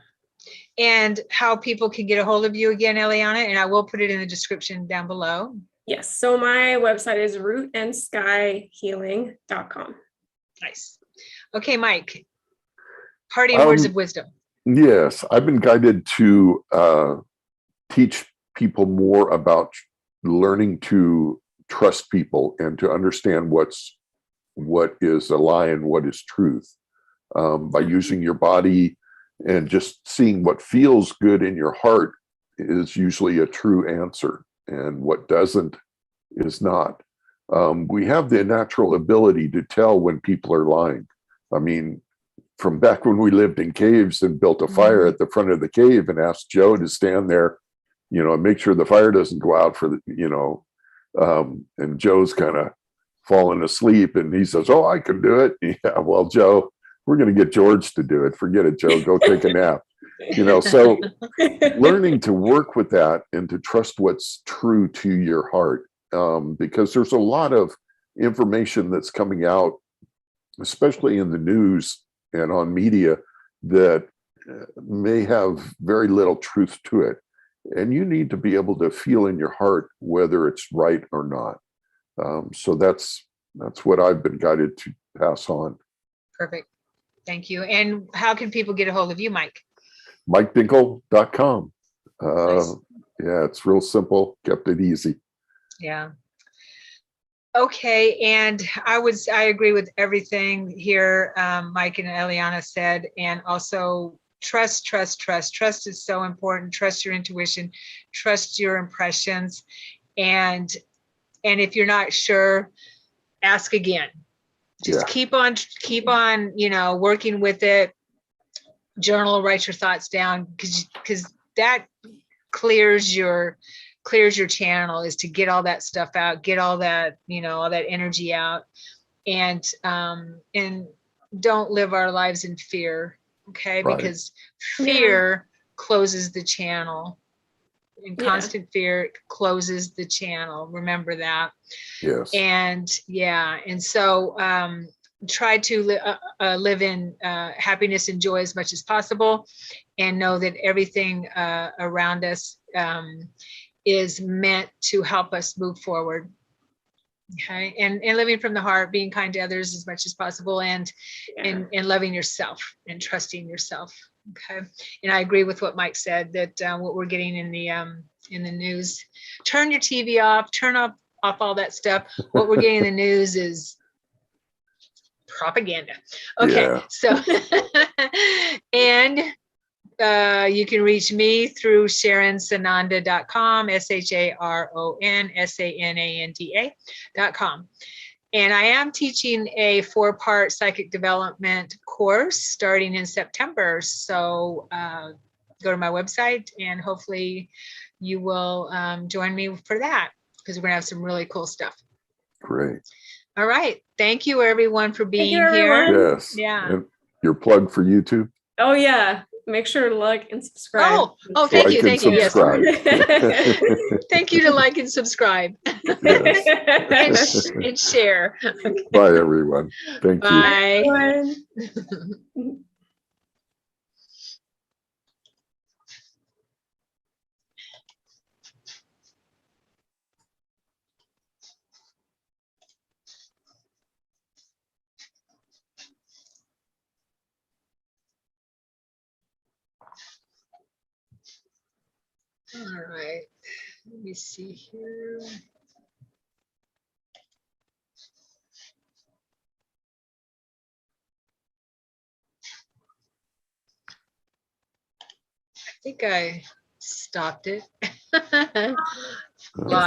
And how people can get a hold of you again, Eliana, and I will put it in the description down below. Yes. So my website is rootandskyhealing.com. Nice. Okay, Mike, parting words of wisdom. Yes, I've been guided to teach people more about learning to trust people and to understand what is a lie and what is truth, by using your body And just seeing what feels good in your heart is usually a true answer, and what doesn't is not. We have the natural ability to tell when people are lying. I mean, from back when we lived in caves and built a fire at the front of the cave and asked Joe to stand there, and make sure the fire doesn't go out for and Joe's kind of falling asleep and he says, "Oh, I can do it." Yeah, well, Joe, we're going to get George to do it. Forget it, Joe. Go take a nap. So learning to work with that and to trust what's true to your heart, because there's a lot of information that's coming out, especially in the news and on media, that may have very little truth to it. And you need to be able to feel in your heart whether it's right or not. So that's what I've been guided to pass on. Perfect. Thank you. And how can people get a hold of you, Mike? MikeDinkle.com. Nice. Yeah, it's real simple. Kept it easy. Yeah. Okay. And I agree with everything here Mike and Eliana said. And also trust. Trust is so important. Trust your intuition. Trust your impressions. And if you're not sure, ask again. Just keep on, working with it. Journal, write your thoughts down, because that clears your channel, is to get all that stuff out, get all that, all that energy out, and don't live our lives in fear. Okay. Right. Because fear closes the channel, and constant fear closes the channel. Remember that. Yes. And so try to live in happiness and joy as much as possible, and know that everything around us is meant to help us move forward. Okay. And living from the heart, being kind to others as much as possible, and loving yourself and trusting yourself. Okay. And I agree with what Mike said, that what we're getting in the news, turn your TV off, turn off all that stuff. What we're getting in the news is propaganda. Okay. Yeah. So, and you can reach me through SharonSananda.com, SharonSananda.com. And I am teaching a 4-part psychic development course starting in September. So go to my website, and hopefully you will join me for that, because we're going to have some really cool stuff. Great. All right. Thank you, everyone, for being here. Everyone. Yes. Yeah. And your plug for YouTube? Oh, yeah. Make sure to like and subscribe. Oh, thank you. Like Thank you. and Yes. subscribe. Thank you to like and subscribe. Yes. And share. Bye, everyone. Thank you. Bye. All right. Let me see here. I think I stopped it. Live.